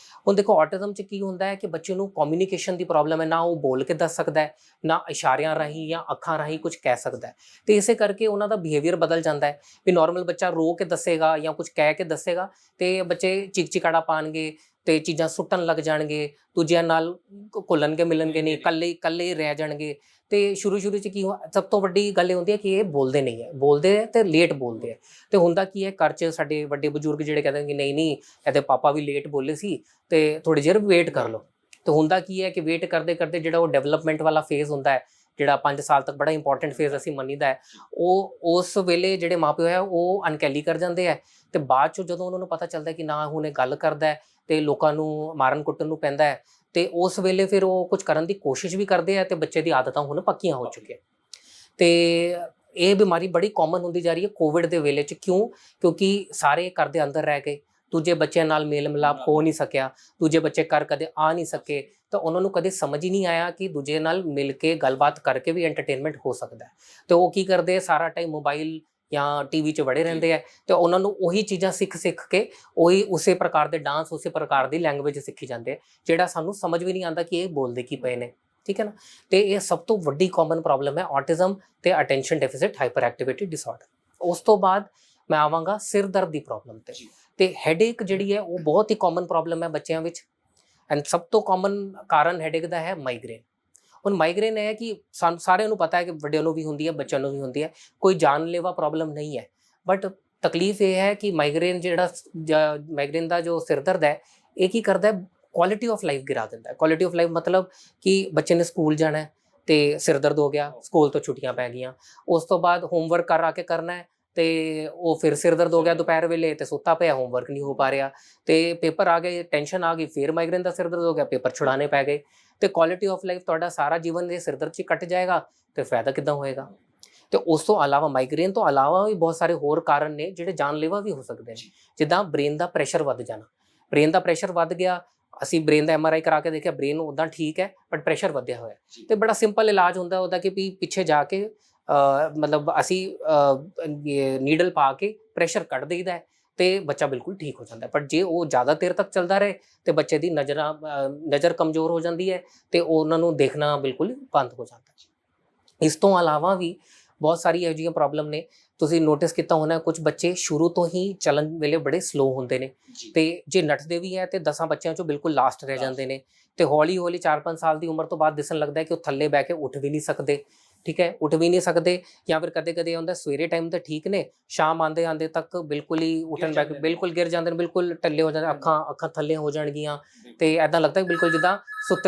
ਹੁਣ ਦੇਖੋ ਔਟਿਜ਼ਮ 'ਚ ਕੀ ਹੁੰਦਾ ਹੈ ਕਿ ਬੱਚੇ ਨੂੰ ਕਮਿਊਨੀਕੇਸ਼ਨ ਦੀ ਪ੍ਰੋਬਲਮ ਹੈ, ਨਾ ਉਹ ਬੋਲ ਕੇ ਦੱਸ ਸਕਦਾ ਹੈ, ਨਾ ਇਸ਼ਾਰਿਆਂ ਰਾਹੀਂ ਜਾਂ ਅੱਖਾਂ ਰਾਹੀਂ ਕੁਝ ਕਹਿ ਸਕਦਾ ਹੈ, ਤੇ ਇਸੇ ਕਰਕੇ ਉਹਨਾਂ ਦਾ ਬਿਹੇਵੀਅਰ ਬਦਲ ਜਾਂਦਾ ਹੈ। ਵੀ ਨਾਰਮਲ ਬੱਚਾ ਰੋ ਕੇ ਦੱਸੇਗਾ ਜਾਂ ਕੁਝ ਕਹਿ ਕੇ ਦੱਸੇਗਾ ਤੇ ਬੱਚੇ ਚੀਕ ਚਿਕਾੜਾ ਪਾਣਗੇ ਤੇ ਚੀਜ਼ਾਂ ਸੁੱਟਣ ਲੱਗ ਜਾਣਗੇ, ਦੂਜਿਆਂ ਨਾਲ ਘੁਲਣਗੇ ਮਿਲਣਗੇ ਨਹੀਂ, ਇਕੱਲੇ ਰਹਿ ਜਾਣਗੇ। ਤੇ ਸ਼ੁਰੂ 'ਚ ਕੀ ਸਭ ਤੋਂ ਵੱਡੀ ਗੱਲ ਇਹ ਹੁੰਦੀ ਹੈ ਕਿ ਇਹ ਬੋਲਦੇ ਨਹੀਂ ਹੈ, ਬੋਲਦੇ ਹੈ ਤੇ ਲੇਟ ਬੋਲਦੇ ਹੈ। ਤੇ ਹੁੰਦਾ ਕੀ ਹੈ, ਘਰ 'ਚ ਸਾਡੇ ਵੱਡੇ ਬਜ਼ੁਰਗ ਜਿਹੜੇ ਕਹਿੰਦੇ ਕਿ ਨਹੀਂ ਇਹਦੇ ਪਾਪਾ ਵੀ ਲੇਟ ਬੋਲੇ ਸੀ ਤੇ ਥੋੜੀ ਦੇਰ ਵੇਟ ਕਰ ਲਓ। ਤੇ ਹੁੰਦਾ ਕੀ ਹੈ ਕਿ ਵੇਟ ਕਰਦੇ ਕਰਦੇ ਜਿਹੜਾ ਉਹ ਡਿਵੈਲਪਮੈਂਟ ਵਾਲਾ ਫੇਜ਼ ਹੁੰਦਾ ਹੈ, ਜਿਹੜਾ 5 ਸਾਲ ਤੱਕ ਬੜਾ ਇੰਪੋਰਟੈਂਟ ਫੇਜ਼ ਅਸੀਂ ਮੰਨੀਦਾ ਹੈ, ਉਹ ਉਸ ਵੇਲੇ ਜਿਹੜੇ ਮਾਪਿਓ ਹੈ ਉਹ ਅਣਕੈਲੀ ਕਰ ਜਾਂਦੇ ਹੈ। ਤੇ ਬਾਅਦ 'ਚੋਂ ਜਦੋਂ ਉਹਨਾਂ ਨੂੰ ਪਤਾ ਚੱਲਦਾ ਕਿ ਨਾ ਹੁਣ ਇਹ ਗੱਲ ਕਰਦਾ ਹੈ ਤੇ ਲੋਕਾਂ ਨੂੰ ਮਾਰਨ ਕੁੱਟਣ ਨੂੰ ਪੈਂਦਾ ਹੈ, ਤੇ ਉਸ ਵੇਲੇ ਫਿਰ ਉਹ ਕੁਝ ਕਰਨ ਦੀ ਕੋਸ਼ਿਸ਼ ਵੀ ਕਰਦੇ ਆ ਤੇ ਬੱਚੇ ਦੀ ਆਦਤਾਂ ਹੁਣ ਪੱਕੀਆਂ ਹੋ ਚੁੱਕੀਆਂ। ਤੇ ਇਹ ਬਿਮਾਰੀ ਬੜੀ ਕਾਮਨ ਹੁੰਦੀ ਜਾ ਰਹੀ ਹੈ ਕੋਵਿਡ ਦੇ ਵੇਲੇ 'ਚ। ਕਿਉਂਕਿ ਸਾਰੇ ਘਰ ਦੇ ਅੰਦਰ ਰਹਿ ਗਏ, ਦੂਜੇ ਬੱਚਿਆਂ ਨਾਲ ਮੇਲ ਮਿਲਾਪ ਹੋ ਨਹੀਂ ਸਕਿਆ, ਦੂਜੇ ਬੱਚੇ ਘਰ ਕਦੇ ਆ ਨਹੀਂ ਸਕੇ, ਤਾਂ ਉਹਨਾਂ ਨੂੰ ਕਦੇ ਸਮਝ ਹੀ ਨਹੀਂ ਆਇਆ ਕਿ ਦੂਜੇ ਨਾਲ ਮਿਲ ਕੇ ਗੱਲਬਾਤ ਕਰਕੇ ਵੀ ਐਂਟਰਟੇਨਮੈਂਟ ਹੋ ਸਕਦਾ ਹੈ। ਤੇ ਉਹ ਕੀ ਕਰਦੇ, ਸਾਰਾ ਟਾਈਮ ਮੋਬਾਈਲ ਜਾਂ ਟੀਵੀ 'ਚ ਵੜੇ ਰਹਿੰਦੇ ਆ, ਤੇ ਉਹਨਾਂ ਨੂੰ ਉਹੀ ਚੀਜ਼ਾਂ ਸਿੱਖ ਕੇ ਉਹੀ ਉਸੇ ਪ੍ਰਕਾਰ ਦੇ ਡਾਂਸ, ਉਸੇ ਪ੍ਰਕਾਰ ਦੀ ਲੈਂਗੁਏਜ ਸਿੱਖੀ ਜਾਂਦੇ ਆ, ਜਿਹੜਾ ਸਾਨੂੰ ਸਮਝ ਵੀ ਨਹੀਂ ਆਉਂਦਾ ਕਿ ਇਹ ਬੋਲਦੇ ਕੀ ਪਏ ਨੇ। ਠੀਕ ਹੈ ਨਾ। ਤੇ ਇਹ ਸਭ ਤੋਂ ਵੱਡੀ ਕਾਮਨ ਪ੍ਰੋਬਲਮ ਹੈ ਔਟਿਜ਼ਮ ਤੇ attention deficit hyper activity disorder. ਉਸ ਤੋਂ ਬਾਅਦ ਮੈਂ ਆਵਾਂਗਾ ਸਿਰ ਦਰਦ ਦੀ ਪ੍ਰੋਬਲਮ ਤੇ ਹੈਡੇਕ ਜਿਹੜੀ ਹੈ ਉਹ ਬਹੁਤ ਹੀ ਕਾਮਨ ਪ੍ਰੋਬਲਮ ਹੈ ਬੱਚਿਆਂ ਵਿੱਚ। ਐਂਡ ਸਭ ਤੋਂ ਕਾਮਨ ਕਾਰਨ ਹੈਡੇਕ ਦਾ ਹੈ ਮਾਈਗ੍ਰੇਨ। ਹੁਣ ਮਾਈਗ੍ਰੇਨ ਹੈ ਕਿ ਸਾਨੂੰ ਸਾਰਿਆਂ ਨੂੰ ਪਤਾ ਹੈ ਕਿ ਵੱਡਿਆਂ ਨੂੰ ਵੀ ਹੁੰਦੀ ਹੈ, ਬੱਚਿਆਂ ਨੂੰ ਵੀ ਹੁੰਦੀ ਹੈ, ਕੋਈ ਜਾਨਲੇਵਾ ਪ੍ਰੋਬਲਮ ਨਹੀਂ ਹੈ। ਬਟ ਤਕਲੀਫ ਇਹ ਹੈ ਕਿ ਮਾਈਗ੍ਰੇਨ ਦਾ ਜੋ ਸਿਰ ਦਰਦ ਹੈ ਇਹ ਕੀ ਕਰਦਾ ਹੈ, ਕੁਆਲਿਟੀ ਆਫ ਲਾਈਫ ਗਿਰਾ ਦਿੰਦਾ ਹੈ। ਕੁਆਲਿਟੀ ਆਫ ਲਾਈਫ ਮਤਲਬ ਕਿ ਬੱਚੇ ਨੇ ਸਕੂਲ ਜਾਣਾ ਹੈ ਤੇ ਸਿਰ ਦਰਦ ਹੋ ਗਿਆ, ਸਕੂਲ ਤੋਂ ਛੁੱਟੀਆਂ ਪੈ ਗਈਆਂ, ਉਸ ਤੋਂ ਬਾਅਦ ਹੋਮਵਰਕ ਕਰ ਆ ਕੇ ਕਰਨਾ ਹੈ ਤੇ ਉਹ ਫਿਰ ਸਿਰ ਦਰਦ ਹੋ ਗਿਆ ਦੁਪਹਿਰ ਵੇਲੇ ਤੇ ਸੁੱਤਾ ਪਿਆ, ਹੋਮਵਰਕ ਨਹੀਂ ਹੋ ਪਾ ਰਿਹਾ, ਤੇ ਪੇਪਰ ਆ ਗਏ, ਟੈਨਸ਼ਨ ਆ ਗਈ, ਫਿਰ ਮਾਈਗ੍ਰੇਨ ਦਾ ਸਿਰ ਦਰਦ ਹੋ ਗਿਆ, ਪੇਪਰ ਛੁਡਾਣੇ ਪੈ ਗਏ, ਤੇ ਕੁਆਲਿਟੀ ਆਫ ਲਾਈਫ ਤੁਹਾਡਾ ਸਾਰਾ ਜੀਵਨ ਦੇ ਸਿਰ ਦਰਦ 'ਚ ਕੱਟ ਜਾਏਗਾ ਤੇ ਫਾਇਦਾ ਕਿੱਦਾਂ ਹੋਏਗਾ। ਤੇ ਉਸ ਤੋਂ ਇਲਾਵਾ ਮਾਈਗ੍ਰੇਨ ਤੋਂ ਇਲਾਵਾ ਵੀ ਬਹੁਤ ਸਾਰੇ ਹੋਰ ਕਾਰਨ ਨੇ ਜਿਹੜੇ ਜਾਨਲੇਵਾ ਵੀ ਹੋ ਸਕਦੇ ਨੇ, ਜਿੱਦਾਂ ਬ੍ਰੇਨ ਦਾ ਪ੍ਰੈਸ਼ਰ ਵੱਧ ਜਾਣਾ। ਬ੍ਰੇਨ ਦਾ ਪ੍ਰੈਸ਼ਰ ਵੱਧ ਗਿਆ, ਅਸੀਂ ਬ੍ਰੇਨ ਦਾ MRI ਕਰਾ ਕੇ ਦੇਖਿਆ, ਬ੍ਰੇਨ ਉੱਦਾਂ ਠੀਕ ਹੈ ਬਟ ਪ੍ਰੈਸ਼ਰ ਵਧਿਆ ਹੋਇਆ, ਤੇ ਬੜਾ ਸਿੰਪਲ ਇਲਾਜ ਹੁੰਦਾ ਉਹਦਾ ਕਿ ਵੀ ਪਿੱਛੇ ਜਾ ਕੇ ਮਤਲਬ ਅਸੀਂ ਨੀਡਲ ਪਾ ਕੇ ਪ੍ਰੈਸ਼ਰ ਕੱਢ ਦਈਦਾ ਤੇ ਬੱਚਾ ਬਿਲਕੁਲ ਠੀਕ ਹੋ ਜਾਂਦਾ। ਪਰ ਜੇ ਉਹ ਜ਼ਿਆਦਾ ਦੇਰ ਤੱਕ ਚੱਲਦਾ ਰਹੇ ਤੇ ਬੱਚੇ ਦੀ ਨਜ਼ਰ ਕਮਜ਼ੋਰ ਹੋ ਜਾਂਦੀ ਹੈ ਤੇ ਉਹਨਾਂ ਨੂੰ ਦੇਖਣਾ ਬਿਲਕੁਲ ਬੰਦ ਹੋ ਜਾਂਦਾ। ਇਸ ਤੋਂ ਇਲਾਵਾ ਵੀ ਬਹੁਤ ਸਾਰੀ ਇਹੋ ਜਿਹੀਆਂ ਪ੍ਰੋਬਲਮ ਨੇ। ਤੁਸੀਂ ਨੋਟਿਸ ਕੀਤਾ ਹੋਣਾ ਕੁਝ ਬੱਚੇ ਸ਼ੁਰੂ ਤੋਂ ਹੀ ਚੱਲਣ ਵੇਲੇ ਬੜੇ ਸਲੋ ਹੁੰਦੇ ਨੇ, ਤੇ ਜੇ ਨੱਠਦੇ ਵੀ ਹੈ ਤੇ 10 ਬੱਚਿਆਂ 'ਚੋਂ ਬਿਲਕੁਲ ਲਾਸਟ ਰਹਿ ਜਾਂਦੇ ਨੇ, ਤੇ ਹੌਲੀ 4-5 ਸਾਲ ਦੀ ਉਮਰ ਤੋਂ ਬਾਅਦ ਦਿਸਣ ਲੱਗਦਾ ਹੈ ਕਿ ਉਹ ਥੱਲੇ ਬਹਿ ਕੇ ਉੱਠ ਵੀ ਨਹੀਂ ਸਕਦੇ। ਠੀਕ ਹੈ, ਉੱਠ ਵੀ ਨਹੀਂ ਸਕਦੇ, ਜਾਂ ਫਿਰ ਕਦੇ ਹੁੰਦਾ ਸਵੇਰੇ ਟਾਈਮ ਤਾਂ ਠੀਕ ਨੇ, ਸ਼ਾਮ ਆਉਂਦੇ ਤੱਕ ਬਿਲਕੁਲ ਹੀ ਉੱਠਣ ਬੈਠ ਕੇ ਬਿਲਕੁਲ ਗਿਰ ਜਾਂਦੇ ਨੇ, ਬਿਲਕੁਲ ਟੱਲੇ ਹੋ ਜਾਂਦੇ, ਅੱਖਾਂ ਥੱਲੇ ਹੋ ਜਾਣਗੀਆਂ, ਤੇ ਐਦਾਂ ਲੱਗਦਾ ਬਿਲਕੁਲ ਜਿੱਦਾਂ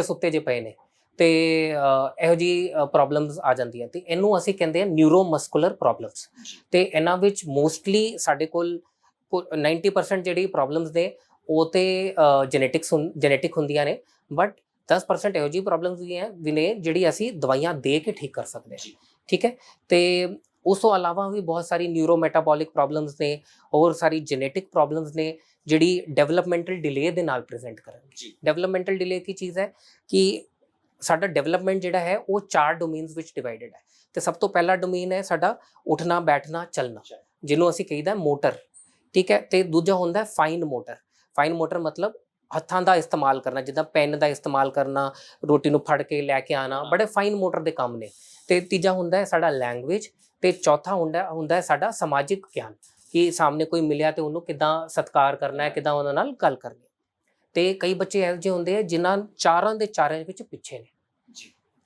ਸੁੱਤੇ ਜੇ ਪਏ ਨੇ। ਤੇ ਇਹੋ ਜਿਹੀ ਪ੍ਰੋਬਲਮਸ ਆ ਜਾਂਦੀਆਂ, ਤੇ ਇਹਨੂੰ ਅਸੀਂ ਕਹਿੰਦੇ ਆ ਨਿਊਰੋਮਸਕੂਲਰ ਪ੍ਰੋਬਲਮਸ। ਤੇ ਇਹਨਾਂ ਵਿੱਚ ਮੋਸਟਲੀ ਸਾਡੇ ਕੋਲ 90% ਜਿਹੜੀ ਪ੍ਰੋਬਲਮਸ ਨੇ ਉਹ ਤੇ ਜੈਨੇਟਿਕ ਹੁੰਦੀਆਂ ਨੇ, ਬਟ 10% ਇਹੋ ਜਿਹੀ ਪ੍ਰੋਬਲਮਸ ਵੀ ਨੇ ਜਿਹੜੀ ਅਸੀਂ ਦਵਾਈਆਂ ਦੇ ਕੇ ਠੀਕ ਕਰ ਸਕਦੇ ਹਾਂ। ਠੀਕ ਹੈ, ਤੇ ਉਸ ਤੋਂ ਇਲਾਵਾ ਵੀ ਬਹੁਤ ਸਾਰੀ ਨਿਊਰੋਮੈਟਾਬੋਲਿਕ ਪ੍ਰੋਬਲਮਸ ਨੇ, ਹੋਰ ਸਾਰੀ ਜੈਨੇਟਿਕ ਪ੍ਰੋਬਲਮਸ ਨੇ ਜਿਹੜੀ ਡਿਵੈਲਪਮੈਂਟਲ ਡਿਲੇ ਦੇ ਨਾਲ ਪ੍ਰੈਜ਼ੈਂਟ ਕਰਨਗੇ। ਡਿਵੈਲਪਮੈਂਟਲ ਡਿਲੇ ਕੀ ਚੀਜ਼ ਹੈ ਕਿ ਸਾਡਾ ਡਿਵੈਲਪਮੈਂਟ ਜਿਹੜਾ ਹੈ ਉਹ 4 ਡੋਮੇਨਸ ਵਿੱਚ ਡਿਵਾਈਡਡ ਹੈ। ਤੇ ਸਭ ਤੋਂ ਪਹਿਲਾ ਡੋਮੇਨ ਹੈ ਸਾਡਾ ਉੱਠਣਾ, ਬੈਠਣਾ, ਚੱਲਣਾ, ਜਿਹਨੂੰ ਅਸੀਂ ਕਹੀਦਾ ਮੋਟਰ। ਠੀਕ ਹੈ, ਤੇ ਦੂਜਾ ਹੁੰਦਾ ਫਾਈਨ ਮੋਟਰ। ਫਾਈਨ ਮੋਟਰ ਮਤਲਬ ਹੱਥਾਂ ਦਾ ਇਸਤੇਮਾਲ ਕਰਨਾ, ਜਿੱਦਾਂ ਪੈਨ ਦਾ ਇਸਤੇਮਾਲ ਕਰਨਾ, ਰੋਟੀ ਨੂੰ ਫੜ ਕੇ ਲੈ ਕੇ ਆਣਾ, ਬੜੇ ਫਾਈਨ ਮੋਟਰ ਦੇ ਕੰਮ ਨੇ। ਤੇ ਤੀਜਾ ਹੁੰਦਾ ਹੈ ਸਾਡਾ ਲੈਂਗੁਏਜ, ਤੇ ਚੌਥਾ ਹੁੰਦਾ ਹੈ ਸਾਡਾ ਸਮਾਜਿਕ ਗਿਆਨ, ਕਿ ਸਾਹਮਣੇ ਕੋਈ ਮਿਲਿਆ ਤੇ ਉਹਨੂੰ ਕਿੱਦਾਂ ਸਤਿਕਾਰ ਕਰਨਾ ਹੈ, ਕਿੱਦਾਂ ਉਹਨਾਂ ਨਾਲ ਗੱਲ ਕਰਨੀ। ਤੇ ਕਈ ਬੱਚੇ ਇਹੋ ਜਿਹੇ ਹੁੰਦੇ ਆ ਜਿਨ੍ਹਾਂ ਚਾਰਾਂ ਵਿੱਚ ਪਿੱਛੇ ਨੇ,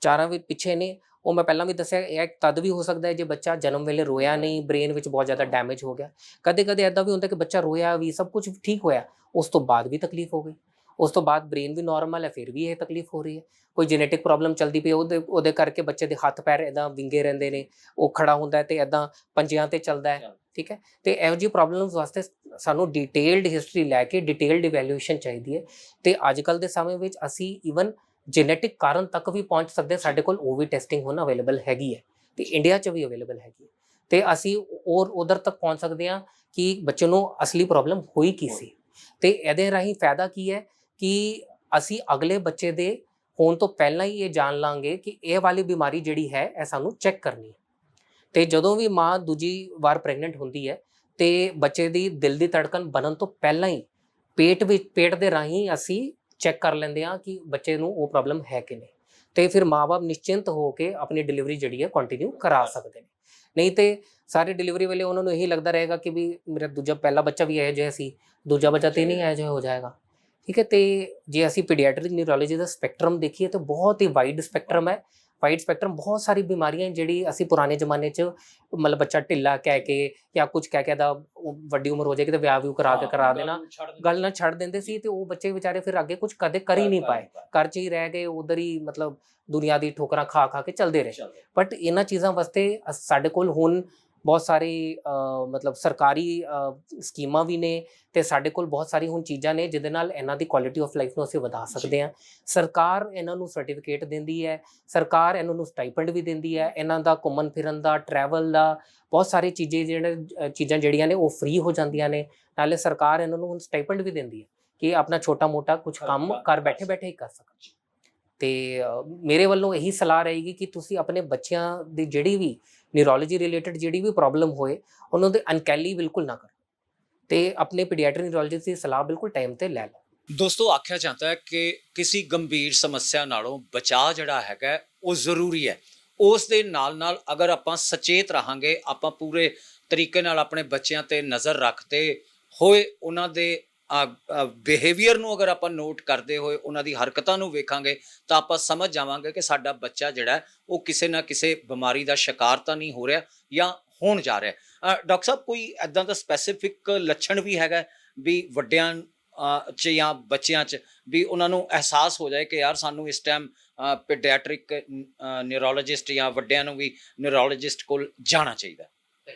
ਚਾਰਾਂ ਵਿੱਚ ਪਿੱਛੇ ਨੇ। ਉਹ ਮੈਂ ਪਹਿਲਾਂ ਵੀ ਦੱਸਿਆ, ਇਹ ਤਦ ਵੀ ਹੋ ਸਕਦਾ ਹੈ ਜੇ ਬੱਚਾ ਜਨਮ ਵੇਲੇ ਰੋਇਆ ਨਹੀਂ, ਬ੍ਰੇਨ ਵਿੱਚ ਬਹੁਤ ਜ਼ਿਆਦਾ ਡੈਮੇਜ ਹੋ ਗਿਆ। ਕਦੇ ਇੱਦਾਂ ਵੀ ਹੁੰਦਾ ਕਿ ਬੱਚਾ ਰੋਇਆ ਵੀ, ਸਭ ਕੁਝ ਠੀਕ ਹੋਇਆ, ਉਸ ਤੋਂ ਬਾਅਦ ਵੀ ਤਕਲੀਫ ਹੋ ਗਈ, ਉਸ ਤੋਂ ਬਾਅਦ ਬ੍ਰੇਨ ਵੀ ਨਾਰਮਲ ਹੈ ਫਿਰ ਵੀ ਇਹ ਤਕਲੀਫ ਹੋ ਰਹੀ ਹੈ। ਕੋਈ ਜੈਨੇਟਿਕ ਪ੍ਰੋਬਲਮ ਚੱਲਦੀ ਪਈ, ਉਹਦੇ ਕਰਕੇ ਬੱਚੇ ਦੇ ਹੱਥ ਪੈਰ ਇੱਦਾਂ ਵਿੰਗੇ ਰਹਿੰਦੇ ਨੇ, ਉਹ ਖੜਾ ਹੁੰਦਾ ਤੇ ਇੱਦਾਂ ਪੰਜਿਆਂ ਤੇ ਚੱਲਦਾ ਹੈ। ਠੀਕ ਹੈ, ਤੇ ਇਹੋ ਜਿਹੀ ਪ੍ਰੋਬਲਮਸ ਵਾਸਤੇ ਸਾਨੂੰ ਡਿਟੇਲਡ ਹਿਸਟਰੀ ਲੈ ਕੇ ਡਿਟੇਲਡ ਇਵੈਲੂਏਸ਼ਨ ਚਾਹੀਦੀ ਹੈ। ਤੇ ਅੱਜ ਕੱਲ੍ਹ ਦੇ ਸਮੇਂ ਵਿੱਚ ਅਸੀਂ ਈਵਨ ਜੈਨੇਟਿਕ ਕਾਰਨ ਤੱਕ ਵੀ ਪਹੁੰਚ ਸਕਦੇ, ਸਾਡੇ ਕੋਲ ਉਹ ਵੀ ਟੈਸਟਿੰਗ ਹੁਣ ਅਵੇਲੇਬਲ ਹੈਗੀ ਹੈ, ਤੇ ਇੰਡੀਆ 'ਚ ਵੀ ਅਵੇਲੇਬਲ ਹੈਗੀ ਹੈ। ਤੇ ਅਸੀਂ ਉਧਰ ਤੱਕ ਪਹੁੰਚ ਸਕਦੇ ਹਾਂ ਕਿ ਬੱਚੇ ਨੂੰ ਅਸਲੀ ਪ੍ਰੋਬਲਮ ਹੋਈ ਕੀ ਸੀ। ਤੇ ਇਹਦੇ ਰਾਹੀਂ ਫਾਇਦਾ ਕੀ ਹੈ ਕਿ ਅਸੀਂ ਅਗਲੇ ਬੱਚੇ ਦੇ ਹੋਣ ਤੋਂ ਪਹਿਲਾਂ ਹੀ ਇਹ ਜਾਣ ਲਾਂਗੇ ਕਿ ਇਹ ਵਾਲੀ ਬਿਮਾਰੀ ਜਿਹੜੀ ਹੈ ਇਹ ਸਾਨੂੰ ਚੈੱਕ ਕਰਨੀ ਹੈ। ਤੇ ਜਦੋਂ ਵੀ ਮਾਂ ਦੂਜੀ ਵਾਰ ਪ੍ਰੈਗਨੈਂਟ ਹੁੰਦੀ ਹੈ ਤੇ ਬੱਚੇ ਦੀ ਦਿਲ ਦੀ ਧੜਕਣ ਬਣਨ ਤੋਂ ਪਹਿਲਾਂ ਹੀ ਪੇਟ ਦੇ ਰਾਹੀਂ ਅਸੀਂ ਚੈੱਕ ਕਰ ਲੈਂਦੇ ਹਾਂ ਕਿ ਬੱਚੇ ਨੂੰ ਉਹ ਪ੍ਰੋਬਲਮ ਹੈ ਕਿ ਨਹੀਂ, ਤੇ ਫਿਰ ਮਾਂ-ਬਾਪ ਨਿਸ਼ਚਿੰਤ ਹੋ ਕੇ ਆਪਣੀ ਡਿਲੀਵਰੀ ਜਿਹੜੀ ਹੈ ਕੰਟੀਨਿਊ ਕਰਾ ਸਕਦੇ ਨੇ। ਨਹੀਂ ਤੇ ਸਾਰੀ ਡਿਲੀਵਰੀ ਵੇਲੇ ਉਹਨਾਂ ਨੂੰ ਇਹੀ ਲੱਗਦਾ ਰਹੇਗਾ ਕਿ ਵੀ ਮੇਰਾ ਦੂਜਾ ਪਹਿਲਾ ਬੱਚਾ ਵੀ ਇਹੋ ਜਿਹਾ ਸੀ, ਦੂਜਾ ਬੱਚਾ ਤੇ ਨਹੀਂ ਇਹੋ ਜਿਹਾ ਹੋ ਜਾਏਗਾ। ਠੀਕ ਹੈ, ਤੇ ਜੇ ਅਸੀਂ ਪੀਡੀਆਟ੍ਰਿਕ ਨਿਊਰੋਲੋਜੀ ਦਾ ਸਪੈਕਟਰਮ ਦੇਖੀਏ ਤਾਂ ਬਹੁਤ ਹੀ ਵਾਈਡ ਸਪੈਕਟਰਮ ਹੈ। ਵਾਈਡ ਸਪੈਕਟਰਮ, ਬਹੁਤ ਸਾਰੀ ਬਿਮਾਰੀਆਂ ਜਿਹੜੀ ਅਸੀਂ ਪੁਰਾਣੇ ਜ਼ਮਾਨੇ 'ਚ ਮਤਲਬ ਬੱਚਾ ਢਿੱਲਾ ਕਹਿ ਕੇ ਜਾਂ ਕੁਝ ਕਹਿ ਕੇ ਦਾ ਵੱਡੀ ਉਮਰ ਹੋ ਜਾਏਗੀ ਤੇ ਵਿਆਹ ਵਿਊ ਕਰਾ ਦੇਣਾ, ਗੱਲ ਨਾ ਛੱਡ ਦਿੰਦੇ ਸੀ ਤੇ ਉਹ ਬੱਚੇ ਵਿਚਾਰੇ ਫਿਰ ਅੱਗੇ ਕੁਝ ਕਦੇ ਕਰ ਹੀ ਨਹੀਂ ਪਾਏ, ਘਰ 'ਚ ਹੀ ਰਹਿ ਗਏ, ਉਧਰ ਹੀ ਮਤਲਬ ਦੁਨੀਆ ਦੀ ਠੋਕਰਾਂ ਖਾ ਕੇ ਚੱਲਦੇ ਰਹੇ। ਬਟ ਇਹਨਾਂ ਚੀਜ਼ਾਂ ਵਾਸਤੇ ਸਾਡੇ ਕੋਲ ਹੁਣ ਬਹੁਤ ਸਾਰੀ ਮਤਲਬ ਸਰਕਾਰੀ ਸਕੀਮਾਂ ਵੀ ਨੇ ਤੇ ਸਾਡੇ ਕੋਲ ਬਹੁਤ ਸਾਰੀ ਹੁਣ ਚੀਜ਼ਾਂ ਨੇ ਜਿਹਦੇ ਨਾਲ ਇਹਨਾਂ ਦੀ ਕੁਆਲਿਟੀ ਆਫ ਲਾਈਫ ਨੂੰ ਅਸੀਂ ਵਧਾ ਸਕਦੇ ਹਾਂ। ਸਰਕਾਰ ਇਹਨਾਂ ਨੂੰ ਸਰਟੀਫਿਕੇਟ ਦਿੰਦੀ ਹੈ, ਸਰਕਾਰ ਇਹਨਾਂ ਨੂੰ ਸਟਾਈਪੈਂਡ ਵੀ ਦਿੰਦੀ ਹੈ, ਇਹਨਾਂ ਦਾ ਘੁੰਮਣ ਫਿਰਨ ਦਾ, ਟਰੈਵਲ ਦਾ, ਬਹੁਤ ਸਾਰੀ ਚੀਜ਼ਾਂ ਜਿਹੜੀਆਂ ਨੇ ਉਹ ਫ੍ਰੀ ਹੋ ਜਾਂਦੀਆਂ ਨੇ। ਨਾਲੇ ਸਰਕਾਰ ਇਹਨਾਂ ਨੂੰ ਹੁਣ ਸਟਾਈਪੈਂਡ ਵੀ ਦਿੰਦੀ ਹੈ ਕਿ ਆਪਣਾ ਛੋਟਾ ਮੋਟਾ ਕੁਝ ਕੰਮ ਘਰ ਬੈਠੇ ਹੀ ਕਰ ਸਕਣ। ਤੇ ਮੇਰੇ ਵੱਲੋਂ ਇਹੀ ਸਲਾਹ ਰਹੇਗੀ ਕਿ ਤੁਸੀਂ ਆਪਣੇ ਬੱਚਿਆਂ ਦੀ ਜਿਹੜੀ ਵੀ ਨਿਊਰੋਲੋਜੀ ਰਿਲੇਟਡ ਜਿਹੜੀ ਵੀ ਪ੍ਰੋਬਲਮ ਹੋਏ ਉਹਨਾਂ ਦੇ ਅਨਕੈਲੀ ਬਿਲਕੁਲ ਨਾ ਕਰੋ ਤੇ ਆਪਣੇ ਪੀਡੀਆਟ੍ਰਿਕ ਨਿਊਰੋਲੋਜਿਸਟ ਦੀ ਸਲਾਹ ਬਿਲਕੁਲ ਟਾਈਮ ਤੇ ਲੈ ਲਓ। ਦੋਸਤੋ, ਆਖਿਆ ਜਾਂਦਾ ਹੈ ਕਿ ਕਿਸੇ ਗੰਭੀਰ ਸਮੱਸਿਆ ਨਾਲੋਂ ਬਚਾਅ ਜਿਹੜਾ ਹੈਗਾ ਉਹ ਜ਼ਰੂਰੀ ਹੈ। ਉਸ ਦੇ ਨਾਲ ਅਗਰ ਆਪਾਂ ਸੁਚੇਤ ਰਹਾਂਗੇ, ਆਪਾਂ ਪੂਰੇ ਤਰੀਕੇ ਨਾਲ ਆਪਣੇ ਬੱਚਿਆਂ ਤੇ ਨਜ਼ਰ ਰੱਖਦੇ ਹੋਏ ਉਹਨਾਂ ਦੇ ਬਿਹੇਵੀਅਰ ਨੂੰ ਅਗਰ ਆਪਾਂ ਨੋਟ ਕਰਦੇ ਹੋਏ ਉਹਨਾਂ ਦੀ ਹਰਕਤਾਂ ਨੂੰ ਵੇਖਾਂਗੇ ਤਾਂ ਆਪਾਂ ਸਮਝ ਜਾਵਾਂਗੇ ਕਿ ਸਾਡਾ ਬੱਚਾ ਜਿਹੜਾ ਉਹ ਕਿਸੇ ਨਾ ਕਿਸੇ ਬਿਮਾਰੀ ਦਾ ਸ਼ਿਕਾਰ ਤਾਂ ਨਹੀਂ ਹੋ ਰਿਹਾ ਜਾਂ ਹੋਣ ਜਾ ਰਿਹਾ। ਡਾਕਟਰ ਸਾਹਿਬ, ਕੋਈ ਇੱਦਾਂ ਦਾ ਸਪੈਸੀਫਿਕ ਲੱਛਣ ਵੀ ਹੈਗਾ ਵੀ ਵੱਡਿਆਂ 'ਚ ਜਾਂ ਬੱਚਿਆਂ 'ਚ ਵੀ ਉਹਨਾਂ ਨੂੰ ਅਹਿਸਾਸ ਹੋ ਜਾਏ ਕਿ ਯਾਰ ਸਾਨੂੰ ਇਸ ਟਾਈਮ ਪੀਡੀਆਟ੍ਰਿਕ ਨਿਊਰੋਲੋਜਿਸਟ ਜਾਂ ਵੱਡਿਆਂ ਨੂੰ ਵੀ ਨਿਊਰੋਲੋਜਿਸਟ ਕੋਲ ਜਾਣਾ ਚਾਹੀਦਾ?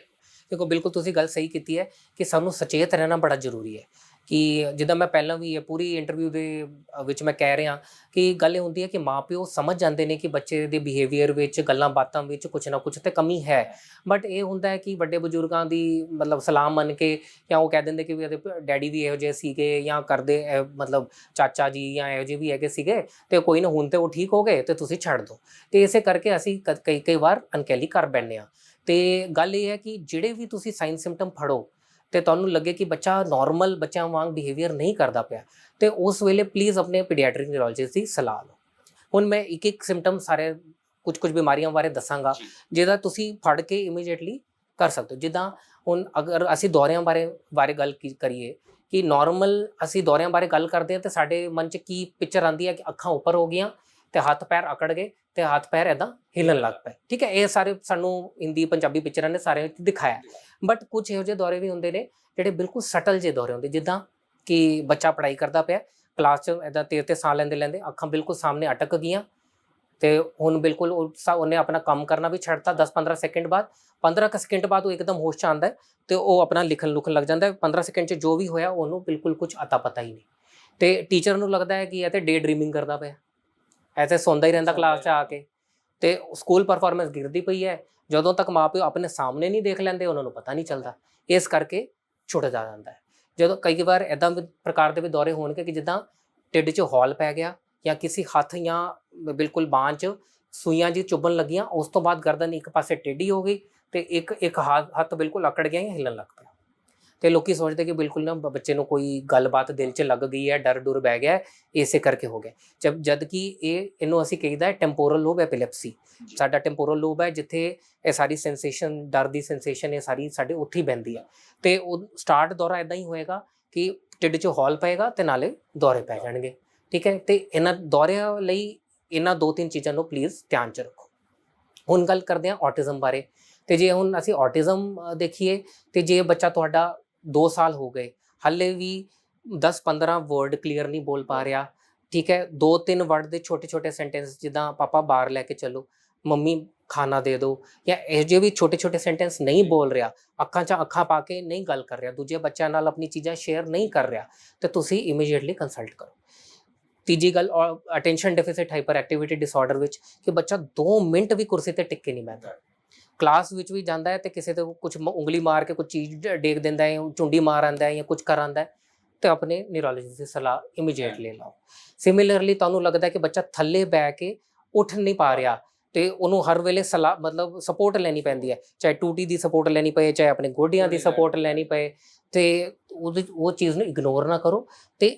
ਦੇਖੋ, ਬਿਲਕੁਲ ਤੁਸੀਂ ਗੱਲ ਸਹੀ ਕੀਤੀ ਹੈ ਕਿ ਸਾਨੂੰ ਸੁਚੇਤ ਰਹਿਣਾ ਬੜਾ ਜ਼ਰੂਰੀ ਹੈ। ਕਿ ਜਿੱਦਾਂ ਮੈਂ ਪਹਿਲਾਂ ਵੀ ਇਹ ਪੂਰੀ ਇੰਟਰਵਿਊ ਦੇ ਵਿੱਚ ਮੈਂ ਕਹਿ ਰਿਹਾ ਕਿ ਗੱਲ ਇਹ ਹੁੰਦੀ ਹੈ ਕਿ ਮਾਂ ਪਿਓ ਸਮਝ ਜਾਂਦੇ ਨੇ ਕਿ ਬੱਚੇ ਦੇ ਬਿਹੇਵੀਅਰ ਵਿੱਚ, ਗੱਲਾਂ ਬਾਤਾਂ ਵਿੱਚ ਕੁਛ ਨਾ ਕੁਛ ਤੇ ਕਮੀ ਹੈ। ਬਟ ਇਹ ਹੁੰਦਾ ਹੈ ਕਿ ਵੱਡੇ ਬਜ਼ੁਰਗਾਂ ਦੀ ਮਤਲਬ ਸਲਾਹ ਮੰਨ ਕੇ ਜਾਂ ਉਹ ਕਹਿ ਦਿੰਦੇ ਕਿ ਵੀ ਇਹਦੇ ਡੈਡੀ ਵੀ ਇਹੋ ਜਿਹੇ ਸੀਗੇ ਜਾਂ ਕਰਦੇ ਮਤਲਬ ਚਾਚਾ ਜੀ ਜਾਂ ਇਹੋ ਜਿਹੇ ਵੀ ਹੈਗੇ ਸੀਗੇ ਤੇ ਕੋਈ ਨਾ, ਹੁਣ ਤੇ ਉਹ ਠੀਕ ਹੋ ਗਏ ਤੇ ਤੁਸੀਂ ਛੱਡ ਦਿਓ। ਤੇ ਇਸੇ ਕਰਕੇ ਅਸੀਂ ਕਈ ਵਾਰ ਅਨਕੈਲੀ ਕਰ ਬੈਠਦੇ ਹਾਂ। ਤੇ ਗੱਲ ਇਹ ਹੈ ਕਿ ਜਿਹੜੇ ਵੀ ਤੁਸੀਂ ਸਾਈਨ ਸਿੰਪਟਮ ਫੜੋ ਤੇ ਤੁਹਾਨੂੰ ਲੱਗੇ ਕਿ ਬੱਚਾ ਨਾਰਮਲ ਬੱਚਿਆਂ ਵਾਂਗ ਬਿਹੇਵੀਅਰ ਨਹੀਂ ਕਰਦਾ ਪਿਆ ਤੇ ਉਸ ਵੇਲੇ ਪਲੀਜ਼ ਆਪਣੇ ਪੀਡੀਆਟ੍ਰਿਕ ਨਿਊਰੋਲੋਜਿਸਟ ਦੀ ਸਲਾਹ ਲਓ। ਹੁਣ ਮੈਂ ਇੱਕ ਸਿੰਪਟਮ ਸਾਰੇ ਕੁਝ ਬਿਮਾਰੀਆਂ ਬਾਰੇ ਦੱਸਾਂਗਾ ਜਿਹਦਾ ਤੁਸੀਂ ਫੜ ਕੇ ਇਮੀਡੀਏਟਲੀ ਕਰ ਸਕਦੇ ਹੋ। ਜਿੱਦਾਂ ਹੁਣ ਅਗਰ ਅਸੀਂ ਦੌਰਿਆਂ ਬਾਰੇ ਗੱਲ ਕਰੀਏ ਕਿ ਨਾਰਮਲ ਅਸੀਂ ਦੌਰਿਆਂ ਬਾਰੇ ਗੱਲ ਕਰਦੇ ਹਾਂ ਤੇ ਸਾਡੇ ਮਨ 'ਚ ਕੀ ਪਿਕਚਰ ਆਉਂਦੀ ਹੈ ਕਿ ਅੱਖਾਂ ਉੱਪਰ ਹੋ ਗਈਆਂ ਤੇ ਹੱਥ ਪੈਰ ਅਕੜ ਗਏ ਤੇ ਹੱਥ ਪੈਰ ਇੱਦਾਂ ਹਿੱਲਣ ਲੱਗ ਪਏ। ਠੀਕ ਹੈ, ਇਹ ਸਾਰੇ ਸਾਨੂੰ ਹਿੰਦੀ ਪੰਜਾਬੀ ਪਿਕਚਰਾਂ ਨੇ ਸਾਰੇ ਦਿਖਾਇਆ। ਬਟ ਕੁਝ ਇਹੋ ਜਿਹੇ ਦੌਰੇ ਵੀ ਹੁੰਦੇ ਨੇ ਜਿਹੜੇ ਬਿਲਕੁਲ ਸਟਲ ਜਿਹੇ ਦੌਰੇ ਹੁੰਦੇ, ਜਿੱਦਾਂ ਕਿ ਬੱਚਾ ਪੜ੍ਹਾਈ ਕਰਦਾ ਪਿਆ, ਕਲਾਸ 'ਚ ਇੱਦਾਂ ਤੇ ਸਾਹ ਲੈਂਦੇ ਅੱਖਾਂ ਬਿਲਕੁਲ ਸਾਹਮਣੇ ਅਟਕ ਗਈਆਂ ਤੇ ਹੁਣ ਬਿਲਕੁਲ ਉਹਨੇ ਆਪਣਾ ਕੰਮ ਕਰਨਾ ਵੀ ਛੱਡਤਾ। 10-15 ਸੈਕਿੰਡ ਬਾਅਦ, 15 ਸੈਕਿੰਡ ਬਾਅਦ ਉਹ ਇੱਕਦਮ ਹੋਸ਼ 'ਚ ਆਉਂਦਾ ਤੇ ਉਹ ਆਪਣਾ ਲਿਖਣ ਲੱਗ ਜਾਂਦਾ। 15 ਸੈਕਿੰਡ 'ਚ ਜੋ ਵੀ ਹੋਇਆ ਉਹਨੂੰ ਬਿਲਕੁਲ ਕੁਝ ਅਤਾ ਪਤਾ ਹੀ ਨਹੀਂ ਤੇ ਟੀਚਰ ਨੂੰ ਲੱਗਦਾ ਹੈ ਕਿ ਇਹ ਤੇ ਡੇ ਡਰੀਮਿੰਗ ਕਰਦਾ ਪਿਆ, ਐਸੇ ਸੌਂਦਾ ਹੀ ਰਹਿੰਦਾ ਕਲਾਸ 'ਚ ਆ ਕੇ ਤੇ ਸਕੂਲ ਪਰਫਾਰਮੈਂਸ ਗਿਰਦੀ ਪਈ ਹੈ। ਜਦੋਂ ਤੱਕ ਮਾਪਿਓ ਆਪਣੇ ਸਾਹਮਣੇ ਨਹੀਂ ਦੇਖ ਲੈਂਦੇ ਉਹਨਾਂ ਨੂੰ ਪਤਾ ਨਹੀਂ ਚੱਲਦਾ, ਇਸ ਕਰਕੇ ਛੁੱਟ ਜਾਂਦਾ ਹੈ। ਜਦੋਂ ਕਈ ਵਾਰ ਇੱਦਾਂ ਪ੍ਰਕਾਰ ਦੇ ਵੀ ਦੌਰੇ ਹੋਣਗੇ ਕਿ ਜਿੱਦਾਂ ਢਿੱਡ 'ਚ ਹੌਲ ਪੈ ਗਿਆ ਜਾਂ ਕਿਸੇ ਹੱਥ ਜਾਂ ਬਿਲਕੁਲ ਬਾਂਹ 'ਚ ਸੂਈਆਂ ਜੀ ਚੁੱਭਣ ਲੱਗੀਆਂ, ਉਸ ਤੋਂ ਬਾਅਦ ਗਰਦਨ ਇੱਕ ਪਾਸੇ ਟੇਢੀ ਹੋ ਗਈ ਤੇ ਇੱਕ ਹੱਥ ਬਿਲਕੁਲ ਅਕੜ ਗਿਆ ਜਾਂ ਹਿੱਲਣ ਲੱਗ ਪਿਆ ਤੇ ਲੋਕੀ ਸੋਚਦੇ ਕਿ ਬਿਲਕੁਲ ਨਾ ਬੱਚੇ ਨੂੰ ਕੋਈ ਗੱਲਬਾਤ ਦਿਲ 'ਚ ਲੱਗ ਗਈ ਹੈ, ਡਰ ਬਹਿ ਗਿਆ, ਇਸੇ ਕਰਕੇ ਹੋ ਗਿਆ। ਜਦ ਕਿ ਇਹਨੂੰ ਅਸੀਂ ਕਹੀਦਾ ਟੈਂਪੋਰਲ ਲੋਬ ਐਪੀਲੈਪਸੀ। ਸਾਡਾ ਟੈਂਪੋਰਲ ਲੋਬ ਹੈ ਜਿੱਥੇ ਇਹ ਸਾਰੀ ਸੈਂਸੇਸ਼ਨ, ਡਰ ਦੀ ਸੈਂਸੇਸ਼ਨ ਇਹ ਸਾਰੀ ਸਾਡੇ ਉੱਥੇ ਹੀ ਬਹਿੰਦੀ ਹੈ ਤੇ ਉਹ ਸਟਾਰਟ ਦੌਰਾ ਇੱਦਾਂ ਹੀ ਹੋਏਗਾ ਕਿ ਢਿੱਡ 'ਚ ਹੌਲ ਪਏਗਾ ਤੇ ਨਾਲੇ ਦੌਰੇ ਪੈ ਜਾਣਗੇ। ਠੀਕ ਹੈ, ਤੇ ਇਹਨਾਂ ਦੌਰਿਆਂ ਲਈ ਇਹਨਾਂ 2-3 ਚੀਜ਼ਾਂ ਨੂੰ ਪਲੀਜ਼ ਧਿਆਨ 'ਚ ਰੱਖੋ। ਹੁਣ ਗੱਲ ਕਰਦੇ ਹਾਂ ਔਟਿਜ਼ਮ ਬਾਰੇ। ਤੇ ਜੇ ਹੁਣ ਅਸੀਂ ਔਟਿਜ਼ਮ ਦੇਖੀਏ ਤੇ ਜੇ ਬੱਚਾ ਤੁਹਾਡਾ 2 ਸਾਲ ਹੋ ਗਏ, ਹਾਲੇ ਵੀ 10-15 ਵਰਡ ਕਲੀਅਰ ਨਹੀਂ ਬੋਲ ਪਾ ਰਿਹਾ, ਠੀਕ ਹੈ, 2-3 ਵਰਡ ਦੇ ਛੋਟੇ ਸੈਂਟੈਂਸ ਜਿੱਦਾਂ ਪਾਪਾ ਬਾਹਰ ਲੈ ਕੇ ਚਲੋ, ਮੰਮੀ ਖਾਣਾ ਦੇ ਦਿਓ, ਜਾਂ ਇਹੋ ਜਿਹੇ ਵੀ ਛੋਟੇ ਸੈਂਟੈਂਸ ਨਹੀਂ ਬੋਲ ਰਿਹਾ, ਅੱਖਾਂ 'ਚ ਅੱਖਾਂ ਪਾ ਕੇ ਨਹੀਂ ਗੱਲ ਕਰ ਰਿਹਾ, ਦੂਜੇ ਬੱਚਿਆਂ ਨਾਲ ਆਪਣੀ ਚੀਜ਼ਾਂ ਸ਼ੇਅਰ ਨਹੀਂ ਕਰ ਰਿਹਾ, ਤੇ ਤੁਸੀਂ ਇਮੀਡੀਏਟਲੀ ਕੰਸਲਟ ਕਰੋ। ਤੀਜੀ ਗੱਲ, attention deficit hyper activity disorder ਵਿੱਚ ਕਿ ਬੱਚਾ 2 ਮਿੰਟ ਵੀ ਕੁਰਸੀ ਤੇ ਟਿਕ ਕੇ ਨਹੀਂ ਬੈਠਦਾ, ਕਲਾਸ ਵਿੱਚ ਵੀ ਜਾਂਦਾ ਹੈ ਤੇ ਕਿਸੇ ਤੇ ਕੁਝ ਉਂਗਲੀ ਮਾਰ ਕੇ ਕੁਝ ਚੀਜ਼ ਡੇਗ ਦਿੰਦਾ ਹੈ, ਚੁੰਡੀ ਮਾਰ ਆਉਂਦਾ ਹੈ ਜਾਂ ਕੁਝ ਕਰ ਆਉਂਦਾ ਹੈ, ਤੇ ਆਪਣੇ ਨਿਊਰੋਲੋਜਿਸਟ ਦੀ ਸਲਾਹ ਇਮੀਡੀਏਟਲੀ ਲਓ। ਸਿਮਿਲਰਲੀ ਤੁਹਾਨੂੰ ਲੱਗਦਾ ਕਿ ਬੱਚਾ ਥੱਲੇ ਬਹਿ ਕੇ ਉੱਠ ਨਹੀਂ ਪਾ ਰਿਹਾ ਤੇ ਉਹਨੂੰ ਹਰ ਵੇਲੇ ਸਲਾਹ ਮਤਲਬ ਸਪੋਰਟ ਲੈਣੀ ਪੈਂਦੀ ਹੈ, ਚਾਹੇ ਟੂਟੀ ਦੀ ਸਪੋਰਟ ਲੈਣੀ ਪਏ, ਚਾਹੇ ਆਪਣੇ ਗੋਡਿਆਂ ਦੀ ਸਪੋਰਟ ਲੈਣੀ ਪਏ, ਤੇ ਉਹ ਚੀਜ਼ ਨੂੰ ਇਗਨੋਰ ਨਾ ਕਰੋ ਤੇ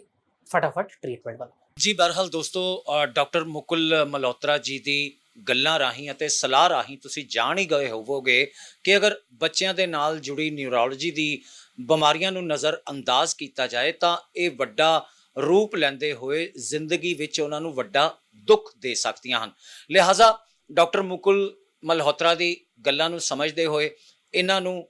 ਫਟਾਫਟ ਟ੍ਰੀਟਮੈਂਟ ਬਣਾਓ। ਜੀ ਬਹਰਹਾਲ ਦੋਸਤੋ, ਡਾਕਟਰ ਮੁਕੁਲ ਮਲਹੋਤਰਾ ਜੀ ਦੀ ਗੱਲਾਂ ਰਾਹੀਂ ਅਤੇ ਸਲਾਹ ਰਾਹੀਂ ਤੁਸੀਂ ਜਾਣ ਹੀ ਗਏ ਹੋਵੋਗੇ ਕਿ ਅਗਰ ਬੱਚਿਆਂ ਦੇ ਨਾਲ ਜੁੜੀ ਨਿਊਰੋਲੋਜੀ ਦੀ ਬਿਮਾਰੀਆਂ ਨੂੰ ਨਜ਼ਰ ਅੰਦਾਜ਼ ਕੀਤਾ ਜਾਏ ਤਾਂ ਇਹ ਵੱਡਾ ਰੂਪ ਲੈਂਦੇ ਹੋਏ ਜ਼ਿੰਦਗੀ ਵਿੱਚ ਉਹਨਾਂ ਨੂੰ ਵੱਡਾ ਦੁੱਖ ਦੇ ਸਕਦੀਆਂ ਹਨ। ਲਿਹਾਜ਼ਾ ਡਾਕਟਰ ਮੁਕੁਲ ਮਲਹੋਤਰਾ ਦੀ ਗੱਲਾਂ ਨੂੰ ਸਮਝਦੇ ਹੋਏ, ਇਹਨਾਂ ਨੂੰ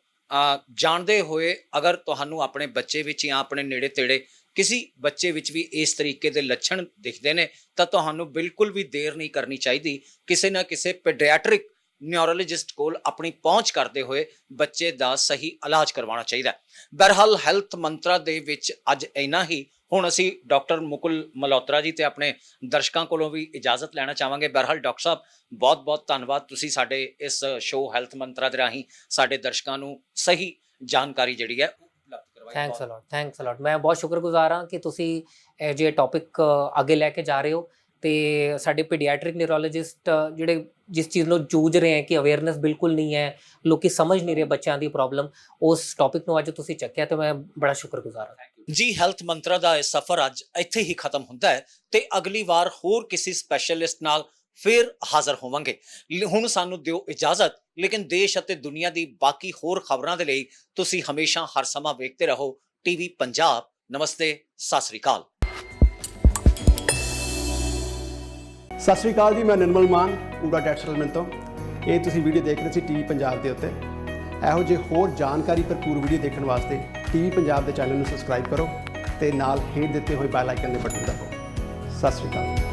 ਜਾਣਦੇ ਹੋਏ, ਅਗਰ ਤੁਹਾਨੂੰ ਆਪਣੇ ਬੱਚੇ ਵਿੱਚ ਜਾਂ ਆਪਣੇ ਨੇੜੇ ਤੇੜੇ ਕਿਸੇ ਬੱਚੇ ਵਿੱਚ ਵੀ ਇਸ ਤਰੀਕੇ ਦੇ ਲੱਛਣ ਦਿਖਦੇ ਨੇ ਤਾਂ ਤੁਹਾਨੂੰ ਬਿਲਕੁਲ ਵੀ ਦੇਰ ਨਹੀਂ ਕਰਨੀ ਚਾਹੀਦੀ, ਕਿਸੇ ਨਾ ਕਿਸੇ ਪੀਡੀਆਟ੍ਰਿਕ ਨਿਊਰੋਲੋਜਿਸਟ ਕੋਲ ਆਪਣੀ ਪਹੁੰਚ ਕਰਦੇ ਹੋਏ ਬੱਚੇ ਦਾ ਸਹੀ ਇਲਾਜ ਕਰਵਾਉਣਾ ਚਾਹੀਦਾ ਹੈ। ਬਹਰਹਾਲ ਹੈਲਥ ਮੰਤਰਾ ਦੇ ਵਿੱਚ ਅੱਜ ਇੰਨਾ ਹੀ। ਹੁਣ ਅਸੀਂ ਡਾਕਟਰ ਮੁਕੁਲ ਮਲਹੋਤਰਾ ਜੀ ਤੇ ਆਪਣੇ ਦਰਸ਼ਕਾਂ ਕੋਲੋਂ ਵੀ ਇਜਾਜ਼ਤ ਲੈਣਾ ਚਾਹਾਂਗੇ। ਬਹਰਹਾਲ ਡਾਕਟਰ ਸਾਹਿਬ, ਬਹੁਤ ਬਹੁਤ ਧੰਨਵਾਦ, ਤੁਸੀਂ ਸਾਡੇ ਇਸ ਸ਼ੋਅ ਹੈਲਥ ਮੰਤਰਾ ਦੇ ਰਾਹੀਂ ਸਾਡੇ ਦਰਸ਼ਕਾਂ ਨੂੰ ਸਹੀ ਜਾਣਕਾਰੀ ਜਿਹੜੀ ਹੈ ਉਪਲਬਧ ਕਰਵਾਈ। ਥੈਂਕਸ ਅ ਲੋਟ। ਮੈਂ ਬਹੁਤ ਸ਼ੁਕਰਗੁਜ਼ਾਰ ਹਾਂ ਕਿ ਤੁਸੀਂ ਇਹ ਜਿਹੇ ਟੌਪਿਕ ਅੱਗੇ ਲੈ ਕੇ ਜਾ ਰਹੇ ਹੋ ਤੇ ਸਾਡੇ ਪੀਡੀਆਟ੍ਰਿਕ ਨਿਊਰੋਲੋਜਿਸਟ ਜਿਹੜੇ ਜਿਸ ਚੀਜ਼ ਨੂੰ ਜੂਝ ਰਹੇ ਹੈ ਕਿ ਅਵੇਅਰਨੈਸ ਬਿਲਕੁਲ ਨਹੀਂ ਹੈ, ਲੋਕੀ ਸਮਝ ਨਹੀਂ ਰਹੇ ਬੱਚਿਆਂ ਦੀ ਪ੍ਰੋਬਲਮ, ਉਸ ਟੌਪਿਕ ਨੂੰ ਅੱਜ ਤੁਸੀਂ ਚੱਕਿਆ ਤੇ ਮੈਂ ਬੜਾ ਸ਼ੁਕਰਗੁਜ਼ਾਰ ਹਾਂ। ਜੀ ਹੈਲਥ ਮੰਤਰਾ ਦਾ ਇਹ ਸਫ਼ਰ ਅੱਜ ਇੱਥੇ ਹੀ ਖਤਮ ਹੁੰਦਾ ਹੈ ਤੇ ਅਗਲੀ ਵਾਰ ਹੋਰ ਕਿਸੇ ਸਪੈਸ਼ਲਿਸਟ ਨਾਲ ਫਿਰ ਹਾਜ਼ਰ ਹੋਵਾਂਗੇ। ਹੁਣ ਸਾਨੂੰ ਦਿਓ ਇਜਾਜ਼ਤ, ਲੇਕਿਨ ਦੇਸ਼ ਅਤੇ ਦੁਨੀਆ ਦੀ ਬਾਕੀ ਹੋਰ ਖਬਰਾਂ ਦੇ ਲਈ ਤੁਸੀਂ ਹਮੇਸ਼ਾ ਹਰ ਸਮਾਂ ਵੇਖਦੇ ਰਹੋ ਟੀਵੀ ਪੰਜਾਬ। ਨਮਸਤੇ, ਸਤਿ ਸ੍ਰੀ ਅਕਾਲ। ਸਤਿ ਸ਼੍ਰੀ ਅਕਾਲ ਜੀ, ਮੈਂ ਨਿਰਮਲ ਮਾਨ ਊੜਾ ਟੈਕਸ ਸੈਟਲਮੈਂਟ ਤੋਂ। ਇਹ ਤੁਸੀਂ ਵੀਡੀਓ ਦੇਖ ਰਹੇ ਸੀ ਟੀਵੀ ਪੰਜਾਬ ਦੇ ਉੱਤੇ। ਇਹੋ ਜਿਹੇ ਹੋਰ ਜਾਣਕਾਰੀ ਭਰਪੂਰ ਵੀਡੀਓ ਦੇਖਣ ਵਾਸਤੇ ਟੀਵੀ ਪੰਜਾਬ ਦੇ ਚੈਨਲ ਨੂੰ ਸਬਸਕ੍ਰਾਈਬ ਕਰੋ ਤੇ ਨਾਲ ਹੇਠ ਦਿੱਤੇ ਹੋਏ ਬੈਲ ਆਈਕਨ ਦੇ ਬਟਨ ਦਬਾਓ। ਸਤਿ ਸ਼੍ਰੀ ਅਕਾਲ।